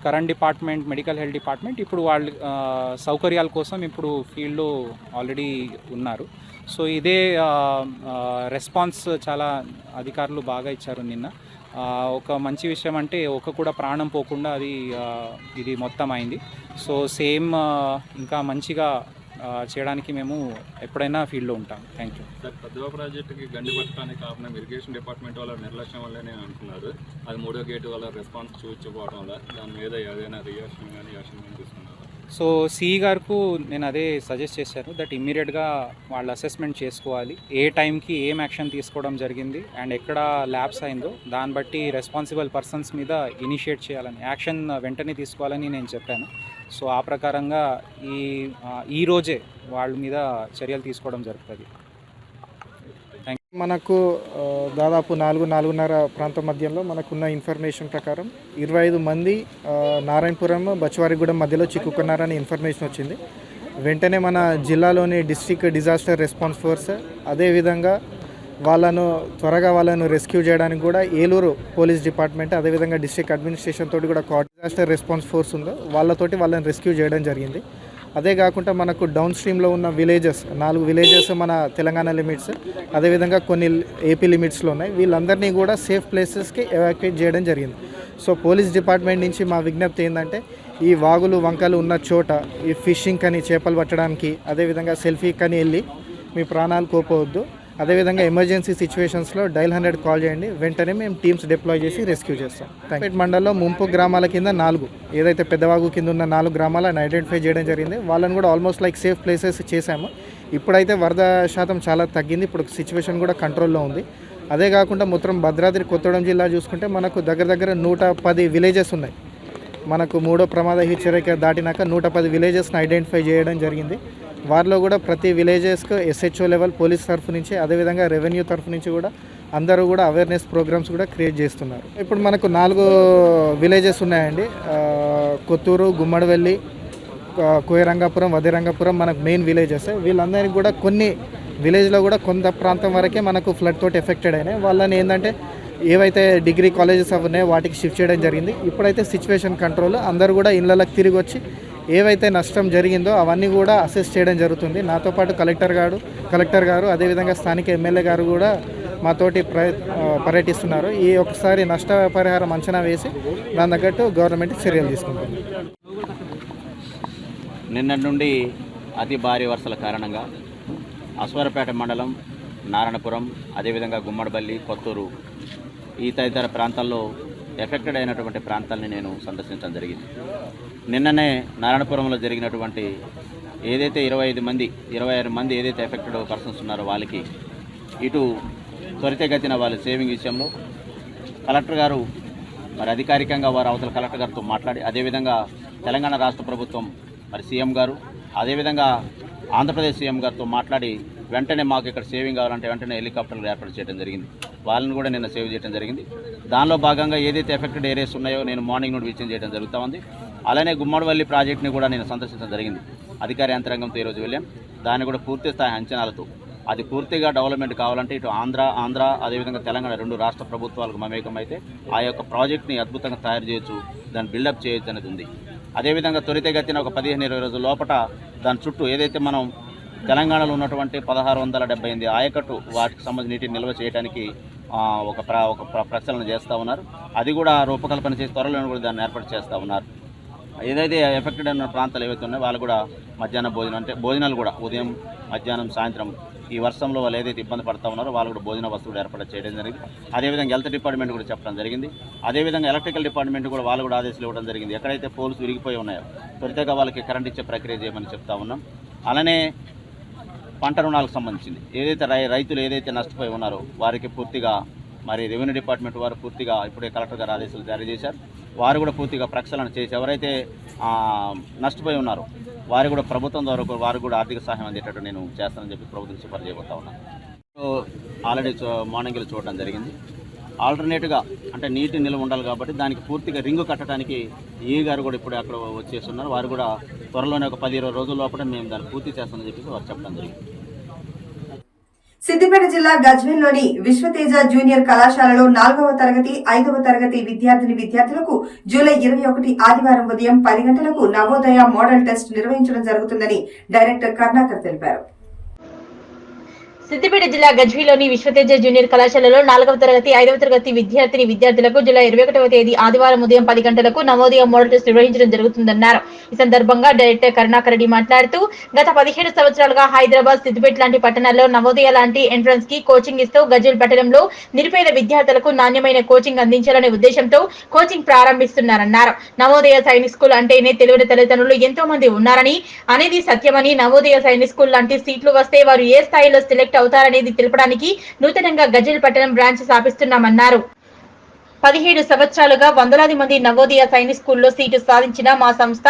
Speaker 14: Current department, medical health department ఇప్పుడు వాళ్ళ సౌకర్యాల కోసం ఇప్పుడు ఫీల్డ్లో ఆల్రెడీ ఉన్నారు. సో ఇదే రెస్పాన్స్ చాలా అధికారులు బాగా ఇచ్చారు నిన్న. ఒక మంచి విషయం అంటే కూడా ప్రాణం పోకుండా ఇది మొత్తం అయింది. సో సేమ్ ఇంకా మంచిగా చేయడానికి మేము ఎప్పుడైనా ఫీల్డ్లో ఉంటాం. Thank you
Speaker 15: sir. పెద్దవ ప్రాజెక్టుకి గండి పట్టడానికి కారణం ఇరిగేషన్ డిపార్ట్మెంట్ వాళ్ళ నిర్లక్ష్యం వల్లనే అంటున్నారు. అది 3వ గేటు వల్ల రెస్పాన్స్ చూపించకపోవడం వల్ల దాని మీద ఏదైనా రియాక్షన్ కానీ యాక్షన్ కానీ తీసుకున్నారు.
Speaker 14: సో సిఈ గారికి నేను అదే సజెస్ట్ చేశాను దట్ ఇమ్మీడియట్గా వాళ్ళు అసెస్మెంట్ చేసుకోవాలి, ఏ టైంకి ఏం యాక్షన్ తీసుకోవడం జరిగింది అండ్ ఎక్కడ ల్యాబ్స్ అయిందో దాన్ని బట్టి రెస్పాన్సిబుల్ పర్సన్స్ మీద ఇనిషియేట్ చేయాలని, యాక్షన్ వెంటనే తీసుకోవాలని నేను చెప్పాను. సో ఆ ప్రకారంగా ఈ రోజే వాళ్ళ మీద చర్యలు తీసుకోవడం జరుగుతుంది.
Speaker 16: మనకు దాదాపు 4-4:30 ప్రాంతం మధ్యలో మనకున్న ఇన్ఫర్మేషన్ ప్రకారం 25 మంది నారాయణపురం బచ్వారిగూడెం మధ్యలో చిక్కుకున్నారని ఇన్ఫర్మేషన్ వచ్చింది. వెంటనే మన జిల్లాలోని డిస్ట్రిక్ట్ డిజాస్టర్ రెస్పాన్స్ ఫోర్స్ అదేవిధంగా త్వరగా వాళ్ళను రెస్క్యూ చేయడానికి కూడా ఏలూరు పోలీస్ డిపార్ట్మెంట్ అదేవిధంగా డిస్ట్రిక్ట్ అడ్మినిస్ట్రేషన్ తోటి కూడా డిజాస్టర్ రెస్పాన్స్ ఫోర్స్ ఉందో వాళ్ళని రెస్క్యూ చేయడం జరిగింది. అదే కాకుండా మనకు డౌన్ స్ట్రీమ్లో ఉన్న విలేజెస్ 4 విలేజెస్ మన తెలంగాణ లిమిట్స్ అదేవిధంగా కొన్ని ఏపీ లిమిట్స్లో ఉన్నాయి. వీళ్ళందరినీ కూడా సేఫ్ ప్లేసెస్కి ఎవాక్యుయేట్ చేయడం జరిగింది. సో పోలీస్ డిపార్ట్మెంట్ నుంచి మా విజ్ఞప్తి ఏంటంటే ఈ వాగులు వంకలు ఉన్న చోట ఈ ఫిషింగ్ కని చేపలు పట్టడానికి అదేవిధంగా సెల్ఫీ కని వెళ్ళి మీ ప్రాణాలు కోల్పోవద్దు. అదేవిధంగా ఎమర్జెన్సీ సిచ్యువేషన్స్లో డైల్ 100 కాల్ చేయండి. వెంటనే మేము టీమ్స్ డిప్లాయ్ చేసి రెస్క్యూ చేస్తాం. పేట మండలంలో ముంపు గ్రామాల కింద 4 ఏదైతే పెద్దవాగు కింద ఉన్న 4 గ్రామాలను ఐడెంటిఫై చేయడం జరిగింది. వాళ్ళని కూడా ఆల్మోస్ట్ లైక్ సేఫ్ ప్లేసెస్ చేశాము. ఇప్పుడైతే వరద శాతం చాలా తగ్గింది, ఇప్పుడు సిచ్యువేషన్ కూడా కంట్రోల్లో ఉంది. అదే కాకుండా మొత్తం భద్రాద్రి కొత్తగూడెం జిల్లా చూసుకుంటే మనకు దగ్గర 110 విలేజెస్ ఉన్నాయి. మనకు 3వ ప్రమాద హెచ్చరిక దాటినాక 110 విలేజెస్ని ఐడెంటిఫై చేయడం జరిగింది. వారిలో కూడా ప్రతి విలేజెస్కు SHO లెవెల్ పోలీస్ తరఫు నుంచి అదేవిధంగా రెవెన్యూ తరఫు నుంచి కూడా అందరూ కూడా అవేర్నెస్ ప్రోగ్రామ్స్ కూడా క్రియేట్ చేస్తున్నారు. ఇప్పుడు మనకు 4 విలేజెస్ ఉన్నాయండి. కొత్తూరు, గుమ్మడివెల్లి, కోయరంగాపురం, వదిరంగాపురం మనకు మెయిన్ విలేజెస్. వీళ్ళందరికీ కూడా కొన్ని విలేజ్లో కూడా కొంత ప్రాంతం వరకే మనకు ఫ్లడ్ తోటి ఎఫెక్టెడ్ అయినాయి. వాళ్ళని ఏంటంటే ఏవైతే డిగ్రీ కాలేజెస్ ఉన్నాయో వాటికి షిఫ్ట్ చేయడం జరిగింది. ఇప్పుడైతే సిచ్యువేషన్ కంట్రోల్, అందరూ కూడా ఇళ్ళకి తిరిగి వచ్చి ఏవైతే నష్టం జరిగిందో అవన్నీ కూడా అసెస్ చేయడం జరుగుతుంది. నాతో పాటు కలెక్టర్ గారు అదేవిధంగా స్థానిక ఎమ్మెల్యే గారు కూడా మాతోటి పర్యటిస్తున్నారు. ఈ ఒకసారి నష్టపరిహారం అంచనా వేసి దాని తగ్గట్టు గవర్నమెంట్ చర్యలు తీసుకుంటుంది.
Speaker 17: నిన్నటి నుండి అతి భారీ వర్షాల కారణంగా అశ్వారపేట మండలం, నారాయణపురం, అదేవిధంగా గుమ్మడిపల్లి, కొత్తూరు ఈ తదితర ప్రాంతాల్లో ఎఫెక్టెడ్ అయినటువంటి ప్రాంతాలని నేను సందర్శించడం జరిగింది. నిన్ననే నారాయణపురంలో జరిగినటువంటి ఏదైతే 26 మంది ఏదైతే ఎఫెక్టెడ్ పర్సన్స్ ఉన్నారో వాళ్ళకి ఇటు త్వరితగతిన వాళ్ళ సేవింగ్ విషయంలో కలెక్టర్ గారు మరి అధికారికంగా వారు అవతల కలెక్టర్ గారితో మాట్లాడి, అదేవిధంగా తెలంగాణ రాష్ట్ర ప్రభుత్వం మరి సీఎం గారు, అదేవిధంగా ఆంధ్రప్రదేశ్ సీఎం గారితో మాట్లాడి వెంటనే మాకు ఇక్కడ సేవింగ్ కావాలంటే వెంటనే హెలికాప్టర్లు ఏర్పాటు చేయడం జరిగింది. వాళ్ళని కూడా నిన్న సేవ్ చేయడం జరిగింది. దానిలో భాగంగా ఏదైతే ఎఫెక్టెడ్ ఏరియాస్ ఉన్నాయో నేను మార్నింగ్ నుండి విజిట్ చేయడం జరుగుతూ ఉంది. అలానే గుమ్మడివల్లి ప్రాజెక్ట్ని కూడా నేను సందర్శించడం జరిగింది. అధికార యంత్రాంగంతో ఈరోజు వెళ్ళాం. దాన్ని కూడా పూర్తి స్థాయి అంచనాలతో అది పూర్తిగా డెవలప్మెంట్ కావాలంటే ఇటు ఆంధ్ర అదేవిధంగా తెలంగాణ 2 రాష్ట్ర ప్రభుత్వాలకు మమేకం అయితే ఆ యొక్క ప్రాజెక్ట్ని అద్భుతంగా తయారు చేయొచ్చు, దాన్ని బిల్డప్ చేయొచ్చు అనేది ఉంది. అదేవిధంగా త్వరితగతిన ఒక 15-20 రోజుల లోపల దాని చుట్టూ ఏదైతే మనం తెలంగాణలో ఉన్నటువంటి 1678 ఆయకట్టు వాటికి సంబంధించి నీటిని నిల్వ చేయడానికి ఒక ప్రక్షాళన చేస్తూ ఉన్నారు. అది కూడా రూపకల్పన చేసి త్వరలో కూడా దాన్ని ఏర్పాటు చేస్తూ ఉన్నారు. ఏదైతే ఎఫెక్టెడ్ అయిన ప్రాంతాలు ఏవైతే ఉన్నాయో వాళ్ళు కూడా మధ్యాహ్న భోజనం అంటే భోజనాలు కూడా ఉదయం మధ్యాహ్నం సాయంత్రం ఈ వర్షంలో వాళ్ళు ఏదైతే ఇబ్బంది పడుతూ ఉన్నారో వాళ్ళు కూడా భోజన వస్తువులు ఏర్పాటు చేయడం జరిగింది. అదేవిధంగా హెల్త్ డిపార్ట్మెంట్ కూడా చెప్పడం జరిగింది. అదేవిధంగా ఎలక్ట్రికల్ డిపార్ట్మెంట్ కూడా వాళ్ళు కూడా ఆదేశాలు ఇవ్వడం జరిగింది. ఎక్కడైతే పోల్స్ విరిగిపోయి ఉన్నాయో త్వరితగా వాళ్ళకి కరెంట్ ఇచ్చే ప్రక్రియ చేయమని చెప్తా ఉన్నాం. అలానే పంట రుణాలకు సంబంధించింది ఏదైతే రైతులు ఏదైతే నష్టపోయి ఉన్నారో వారికి పూర్తిగా మరి రెవెన్యూ డిపార్ట్మెంట్ వారు పూర్తిగా ఇప్పుడే కలెక్టర్ గారు ఆదేశాలు జారీ చేశారు. వారు కూడా పూర్తిగా ప్రక్షాళన చేసి ఎవరైతే నష్టపోయి ఉన్నారో వారు కూడా ప్రభుత్వం ద్వారా వారు కూడా ఆర్థిక సహాయం అందేటట్టు నేను చేస్తానని చెప్పి ప్రభుత్వం సిఫారసు చేయబోతా ఉన్నాను. ఆల్రెడీ మార్నింగ్లో చూడడం జరిగింది. ఆల్టర్నేట్గా అంటే నీటి నిల్వ ఉండాలి కాబట్టి దానికి పూర్తిగా రింగు కట్టడానికి ఈ గారు కూడా ఇప్పుడు అక్కడ వచ్చేస్తున్నారు. వారు కూడా త్వరలోనే ఒక 10-20 రోజుల లోపల మేము దాన్ని పూర్తి చేస్తామని చెప్పి వారు చెప్పడం జరిగింది.
Speaker 1: సిద్దిపేట జిల్లా గజ్వేల్లోని విశ్వతేజ జూనియర్ కళాశాలలో 4వ తరగతి 5వ తరగతి విద్యార్థులకు జూలై 21 ఆదివారం ఉదయం 10 గంటలకు నవోదయ మోడల్ టెస్ట్ నిర్వహించడం జరుగుతుందని డైరెక్టర్ కర్ణాకర్ తెలిపారు.
Speaker 3: సిద్దిపేట జిల్లా గజ్వేల్లోని విశ్వతేజ జూనియర్ కళాశాలలో 4వ తరగతి 5వ తరగతి విద్యార్థులకు జూలై 21వ తేదీ ఆదివారం ఉదయం 10 గంటలకు నవోదయ మోడల్ టెస్ట్ నిర్వహించడం జరుగుతుందన్నారు. ఈ సందర్భంగా డైరెక్టర్ కరుణాకర్ రెడ్డి మాట్లాడుతూ గత 17 సంవత్సరాలుగా హైదరాబాద్, సిద్దిపేట లాంటి పట్టణాల్లో నవోదయ లాంటి ఎంట్రన్స్ కి కోచింగ్ ఇస్తూ గజ్వేల్ పట్టణంలో నిరుపేద విద్యార్థులకు నాణ్యమైన కోచింగ్ అందించాలనే ఉద్దేశంతో కోచింగ్ ప్రారంభిస్తున్నారన్నారు. నవోదయ సైనిక్ స్కూల్ అంటేనే తెలివిన తల్లిదండ్రులు ఎంతో మంది ఉన్నారని అనేది సత్యమని, నవోదయ సైనిక్ స్కూల్ లాంటి సీట్లు వస్తే వారు ఏ స్థాయిలో సెలెక్ట్ అవుతారనేది తెలపడానికి నూతనంగా గజ్వేల్ పట్టణం బ్రాంచ్ స్థాపిస్తున్నామన్నారు. 17 సంవత్సరాలుగా వందలాది మంది నవోదయ సైనిక్ స్కూల్లో సీటు సాధించిన మా సంస్థ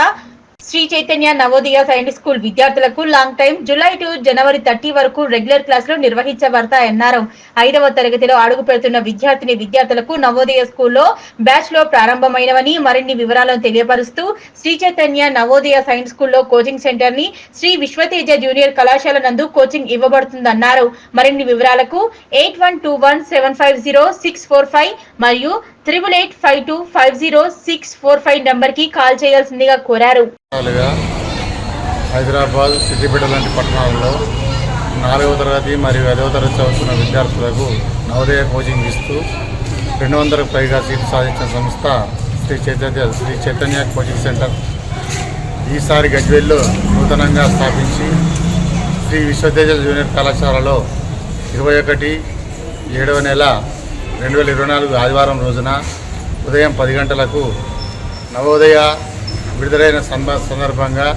Speaker 3: శ్రీ చైతన్య నవోదయ సైనిక్ స్కూల్ విద్యార్థులకు long time July to January 30 వరకు రెగ్యులర్ క్లాసులు నిర్వహించబడతాయన్నారు. 5వ తరగతిలో అడుగు పెడుతున్న విద్యార్థులకు నవోదయ స్కూల్లో బ్యాచ్ లో ప్రారంభమైనవని మరిన్ని వివరాలను తెలియపరుస్తూ శ్రీ చైతన్య నవోదయ సైన్స్ స్కూల్లో కోచింగ్ సెంటర్ ని శ్రీ విశ్వతేజ జూనియర్ కళాశాల నందు కోచింగ్ ఇవ్వబడుతుందన్నారు. మరిన్ని వివరాలకు 8121750645 మరియు 8852500645 నంబర్ కి కాల్ చేయాల్సిందిగా కోరారు.
Speaker 18: హైదరాబాద్, సిద్దిపేట లాంటి పట్టణాల్లో 4వ తరగతి మరియు 5వ తరగతి చదువుతున్న విద్యార్థులకు నవోదయ కోచింగ్ ఇస్తూ 200కు పైగా సీట్లు సాధించిన సంస్థ శ్రీ చైతన్య కోచింగ్ సెంటర్ ఈసారి గజ్వేల్లో నూతనంగా స్థాపించి శ్రీ విశ్వతేజ జూనియర్ కళాశాలలో 21/7 2024 ఆదివారం రోజున ఉదయం 10 గంటలకు నవోదయ విడుదలైన సందర్భంగా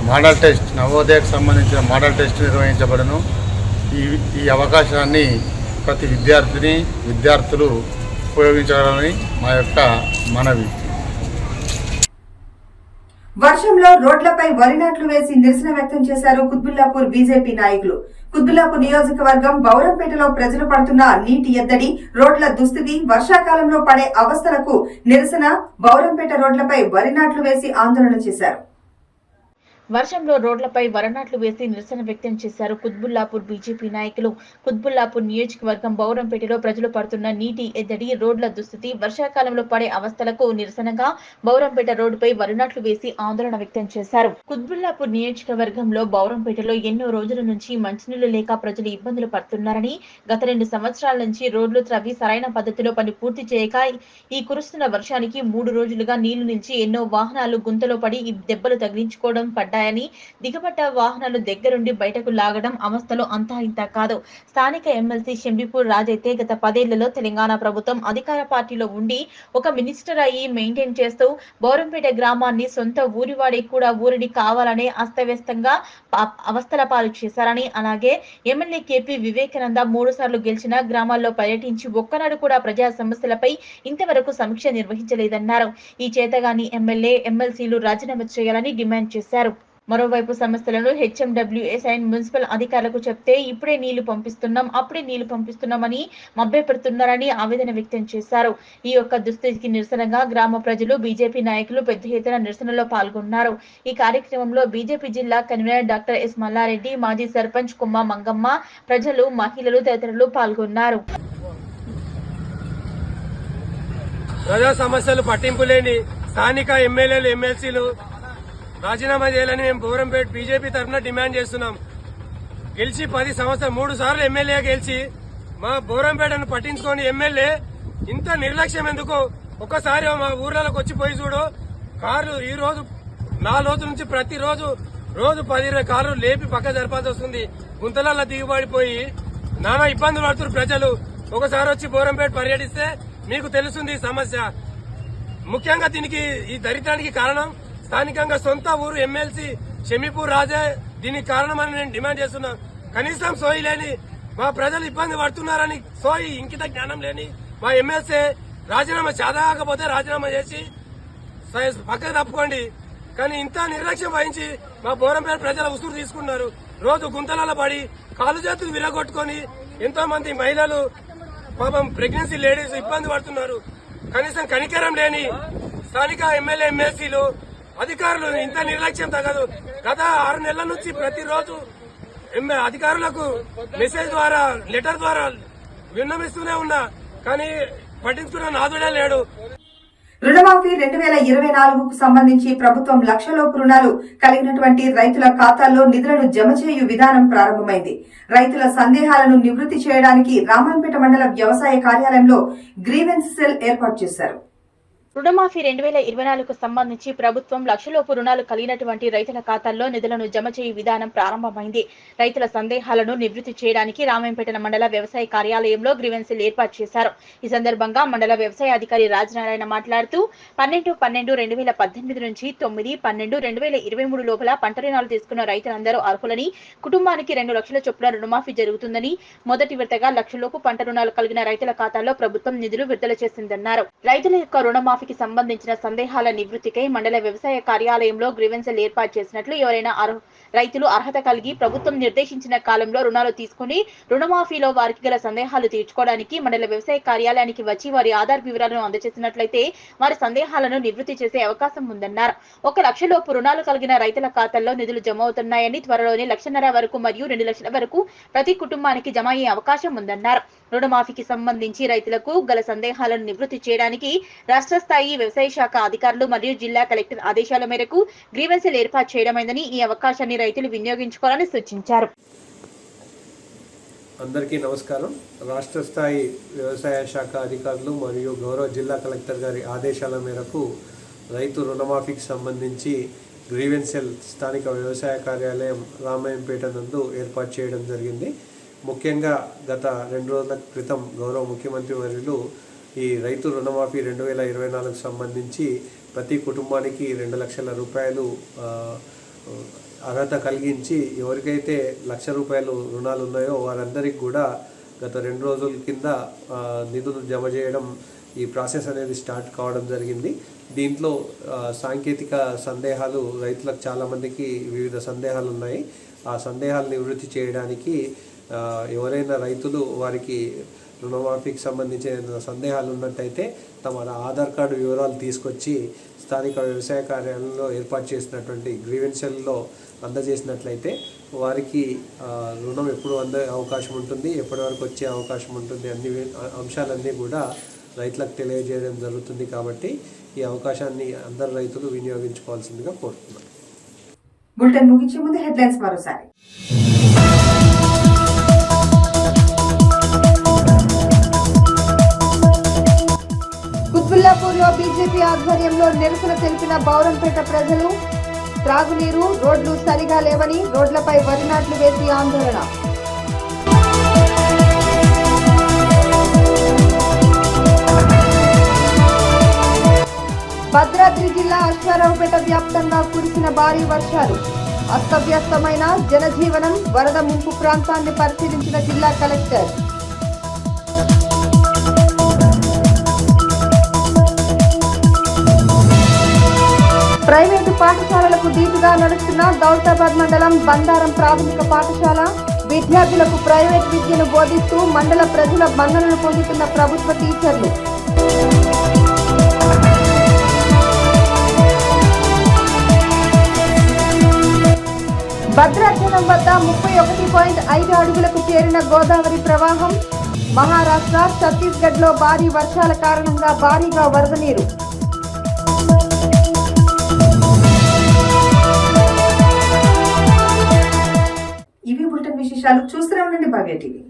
Speaker 18: మోడల్ టెస్ట్, నవోదయకు సంబంధించిన మోడల్ టెస్ట్ నిర్వహించబడను. ఈ అవకాశాన్ని ప్రతి విద్యార్థులు ఉపయోగించాలని మా యొక్క మనవి.
Speaker 1: వర్షంలో రోడ్లపై వరి నాట్లు వేసి నిరసన వ్యక్తం చేశారు కుత్బుల్లాపూర్ బీజేపీ నాయకులు. కుత్బుల్లాపూర్ నియోజకవర్గం బౌరంపేటలో ప్రజలు పడుతున్న నీటి ఎద్దడి, రోడ్ల దుస్థితి, వర్షాకాలంలో పడే అవస్థలకు నిరసన బౌరంపేట రోడ్లపై వరి నాట్లు వేసి ఆందోళన చేశారు.
Speaker 3: వర్షంలో రోడ్లపై వరనాట్లు వేసి నిరసన వ్యక్తం చేశారు కుత్బుల్లాపూర్ బీజేపీ నాయకులు. కుత్బుల్లాపూర్ నియోజకవర్గం బౌరంపేటలో ప్రజలు పడుతున్న నీటి ఎద్దడి, రోడ్ల దుస్థితి, వర్షాకాలంలో పడే అవస్థలకు నిరసనగా బౌరంపేట రోడ్డుపై వరనాట్లు వేసి ఆందోళన వ్యక్తం చేశారు. కుత్బుల్లాపూర్ నియోజకవర్గంలో బౌరంపేటలో ఎన్నో రోజుల నుంచి మంచినీళ్లు లేక ప్రజలు ఇబ్బందులు పడుతున్నారని, గత 2 సంవత్సరాల నుంచి రోడ్లు త్రవ్వి సరైన పద్ధతిలో పని పూర్తి చేయక ఈ కురుస్తున్న వర్షానికి 3 రోజులుగా నీళ్లు నిలిచి ఎన్నో వాహనాలు గుంతలో పడి దెబ్బలు తగిలించుకోవడం పడ్డాయి. ఉన్నాయని, దిగబడ్డ వాహనాలు దగ్గరుండి బయటకు లాగడం అవస్థలు అంతా ఇంత కాదు. స్థానిక ఎమ్మెల్సీ షంబీపూర్ రాజ్ అయితే గత 10 ఏళ్లలో తెలంగాణ ప్రభుత్వం అధికార పార్టీలో ఉండి ఒక మినిస్టర్ అయ్యి మెయింటైన్ చేస్తూ బోరంపేట గ్రామాన్ని సొంత ఊరివాడి కూడా ఊరిని కావాలనే అస్తవ్యస్తంగా అవస్థల పాలు చేశారని, అలాగే ఎమ్మెల్యే కేపీ వివేకానంద 3 సార్లు గెలిచిన గ్రామాల్లో పర్యటించి ఒక్కనాడు కూడా ప్రజా సమస్యలపై ఇంతవరకు సమీక్ష నిర్వహించలేదన్నారు. ఈ చేతగాని ఎమ్మెల్యే ఎమ్మెల్సీలు రాజీనామా చేయాలని డిమాండ్ చేశారు. మరోవైపు సమస్యలను హెచ్ఎండబ్ల్యూఎస్ అండ్ మున్సిపల్ అధికారులకు చెప్తే ఇప్పుడే నీళ్లు పంపిస్తున్నాం, అప్పుడే నీళ్లు పంపిస్తున్నామని మభ్యపెడుతున్నారని ఆవేదన వ్యక్తం చేశారు. ఈ యొక్క దుస్థితికి నిరసనగా గ్రామ ప్రజలు, బీజేపీ నాయకులు పెద్ద ఎత్తున నిరసనలో పాల్గొన్నారు. ఈ కార్యక్రమంలో బీజేపీ జిల్లా కన్వీనర్ డాక్టర్ ఎస్ మల్లారెడ్డి, మాజీ సర్పంచ్ కుమ్మ మంగమ్మ, ప్రజలు, మహిళలు తదితరులు పాల్గొన్నారు.
Speaker 19: ప్రజా సమస్యలు పట్టింపు లేని స్థానిక ఎమ్మెల్యేలు, ఎమ్మెల్సీలు రాజీనామా చేయాలని మేము బోరంపేట బీజేపీ తరఫున డిమాండ్ చేస్తున్నాం. గెలిచి 10 సంవత్సరాలు 3 సార్లు ఎమ్మెల్యే గెలిచి మా బోరంపేటను పట్టించుకొని ఎమ్మెల్యే ఇంత నిర్లక్ష్యం ఎందుకు? ఒక్కసారి మా ఊర్లలోకి వచ్చిపోయి చూడు. కార్లు ఈ రోజు 4 రోజుల నుంచి ప్రతిరోజు 10-20 కార్లు లేపి పక్క జరపాల్సి వస్తుంది. గుంతలలో దిగుబడిపోయి నానా ఇబ్బందులు పడుతున్నారు ప్రజలు. ఒకసారి వచ్చి బోరంపేట పర్యటిస్తే మీకు తెలుస్తుంది ఈ సమస్య. ముఖ్యంగా దీనికి ఈ దరిద్రానికి కారణం స్థానికంగా సొంత ఊరు ఎమ్మెల్సీ షమీపూర్ రాజే దీనికి కారణమని నేను డిమాండ్ చేస్తున్నా. కనీసం సోయి లేని మా ప్రజలు ఇబ్బంది పడుతున్నారని సోయి ఇంకిత జ్ఞానం లేని మా ఎమ్మెల్సీ రాజీనామా చేదకపోతే రాజీనామా చేసి పక్కకు తప్పుకోండి. కానీ ఇంత నిర్లక్ష్యం వహించి మా బోరంపేట ప్రజల ఉసురు తీసుకున్నారు. రోజు గుంతలలో పడి కాలు చేతులు విరగొట్టుకొని ఎంతో మంది మహిళలు, పాపం ప్రెగ్నెన్సీ లేడీస్ ఇబ్బంది పడుతున్నారు. కనీసం కనికరం లేని స్థానిక ఎమ్మెల్యే, ఎమ్మెల్సీలు, అధికారులు ఇంత నిర్లక్ష్యం తగదు. గత 6 నెలల నుంచి ప్రతిరోజు అధికారులకు మెసేజ్ ద్వారా, లెటర్ ద్వారా విన్నవిస్తూనే ఉన్నా, కానీ పట్టించుకున్న నాదుడే లేడు.
Speaker 1: రుణమాఫీ 2024కు సంబంధించి ప్రభుత్వం లక్షలోపు రుణాలు కలిగినటువంటి రైతుల ఖాతాల్లో నిధులను జమ చేయు విధానం ప్రారంభమైంది. రైతుల సందేహాలను నివృత్తి చేయడానికి రామన్పేట మండల వ్యవసాయ కార్యాలయంలో గ్రీవెన్స్ సెల్ ఏర్పాటు చేశారు.
Speaker 3: రుణమాఫీ 2024కు సంబంధించి ప్రభుత్వం లక్షలోపు రుణాలు కలిగినటువంటి రైతుల ఖాతాల్లో నిధులను జమ చేయు విధానం ప్రారంభమైంది. రైతుల సందేహాలను నివృత్తి చేయడానికి రామంపేట మండల వ్యవసాయ కార్యాలయంలో గ్రీవెన్సీలు ఏర్పాటు చేశారు. ఈ సందర్భంగా మండల వ్యవసాయ అధికారి రాజనారాయణ మాట్లాడుతూ 12/12/2018 నుంచి 9/12/2023 లోపల పంట రుణాలు తీసుకున్న రైతులందరూ అర్హులని, కుటుంబానికి 2 లక్షల చొప్పున రుణమాఫీ జరుగుతుందని, మొదటి విడతగా 1 లక్షలోపు పంట రుణాలు కలిగిన రైతుల ఖాతాల్లో ప్రభుత్వం నిధులు విడుదల చేసిందన్నారు. రైతుల యొక్క రుణమాఫీ సంబంధించిన సందేహాల నివృత్తికై మండల వ్యవసాయ కార్యాలయంలో గ్రీవెన్సీలు ఏర్పాటు చేసినట్లు, ఎవరైనా రైతులు అర్హత కలిగి ప్రభుత్వం నిర్దేశించిన కాలంలో రుణాలు తీసుకుని రుణమాఫీలో వారికి గల సందేహాలు తీర్చుకోవడానికి మండల వ్యవసాయ కార్యాలయానికి వచ్చి వారి ఆధార్ వివరాలను అందజేసినట్లయితే వారి సందేహాలను నివృత్తి చేసే అవకాశం ఉందన్నారు. 1 లక్షలోపు రుణాలు కలిగిన రైతుల ఖాతాల్లో నిధులు జమ అవుతున్నాయని, త్వరలోనే 1.5 లక్షల వరకు మరియు 2 లక్షల వరకు ప్రతి కుటుంబానికి జమ అయ్యే అవకాశం ఉందన్నారు. రుణమాఫీకి సంబంధించి రైతులకు గల సందేహాలను నివృత్తి చేయడానికి రాష్ట్ర స్థాయి వ్యవసాయ శాఖ అధికారులు మరియు జిల్లా కలెక్టర్ ఆదేశాల మేరకు గ్రీవెన్సీలు ఏర్పాటు చేయడమైందని, ఈ అవకాశాన్ని రైతులు వినియోగించుకోవాలని సూచించారు.
Speaker 20: అందరికీ నమస్కారం. రాష్ట్ర స్థాయి వ్యవసాయ శాఖ అధికారులు మరియు గౌరవ జిల్లా కలెక్టర్ గారి ఆదేశాల మేరకు రైతు రుణమాఫీకి సంబంధించి గ్రీవెన్సెల్ స్థానిక వ్యవసాయ కార్యాలయం రామాయంపేట నందు ఏర్పాటు చేయడం జరిగింది. ముఖ్యంగా గత 2 రోజుల క్రితం గౌరవ ముఖ్యమంత్రి వర్యులు ఈ రైతు రుణమాఫీ 2024కు సంబంధించి ప్రతి కుటుంబానికి 2 లక్షల రూపాయలు అర్హత కలిగించి ఎవరికైతే 1 లక్ష రూపాయలు రుణాలు ఉన్నాయో వారందరికీ కూడా గత 2 రోజుల కింద నిధులు జమ చేయడం, ఈ ప్రాసెస్ అనేది స్టార్ట్ కావడం జరిగింది. దీంట్లో సాంకేతిక సందేహాలు రైతులకు చాలామందికి వివిధ సందేహాలు ఉన్నాయి. ఆ సందేహాలు నివృత్తి చేయడానికి ఎవరైనా రైతులు వారికి రుణమాఫీకి సంబంధించిన సందేహాలు ఉన్నట్టయితే తమ ఆధార్ కార్డు వివరాలు తీసుకొచ్చి స్థానిక వ్యవసాయ కార్యాలయంలో ఏర్పాటు చేసినటువంటి గ్రీవెన్సెల్లో అందజేసినట్లయితే వారికి రుణం ఎప్పుడు అందే అవకాశం ఉంటుంది, ఎప్పటి వరకు వచ్చే అవకాశం ఉంటుంది, అన్ని అంశాలన్నీ కూడా రైతులకు తెలియజేయడం జరుగుతుంది. కాబట్టి ఈ అవకాశాన్ని అందరు రైతులు వినియోగించుకోవాల్సిందిగా కోరుతున్నాను.
Speaker 1: బులెటిన్ ముగించే ముందు హెడ్లైన్స్ మరోసారి.
Speaker 2: కుత్బుల్లాపూర్లో బీజేపీ ఆధ్వర్యంలో నిరసన తెలిపిన బౌరంపేట ప్రజలు. త్రాగునీరు, రోడ్లు సరిగా లేవని రోడ్లపై వరి నాట్లు వేసి ఆందోళన. భద్రాద్రి జిల్లా అశ్వారావుపేట వ్యాప్తంగా కురిసిన భారీ వర్షాలు. అస్తవ్యస్తమైన జనజీవనం, వరద ముంపు ప్రాంతాన్ని పరిశీలించిన జిల్లా కలెక్టర్. ప్రైవేటు పాఠశాలలకు దీటుగా నడుస్తున్న దౌలతాబాద్ మండలం బందారం ప్రాథమిక పాఠశాల. విద్యార్థులకు ప్రైవేట్ విద్యను బోధిస్తూ మండల ప్రజల మన్ననలు పొందుతున్న ప్రభుత్వ టీచర్లు. భద్రాచలం వద్ద 31.5 అడుగులకు చేరిన గోదావరి ప్రవాహం. మహారాష్ట్ర, ఛత్తీస్గఢ్లో భారీ వర్షాల కారణంగా భారీగా వరద నీరు.
Speaker 1: ఇవి బులెటిన్ విశేషాలు. చూస్తూనే ఉండండి భవ్య టీవీ.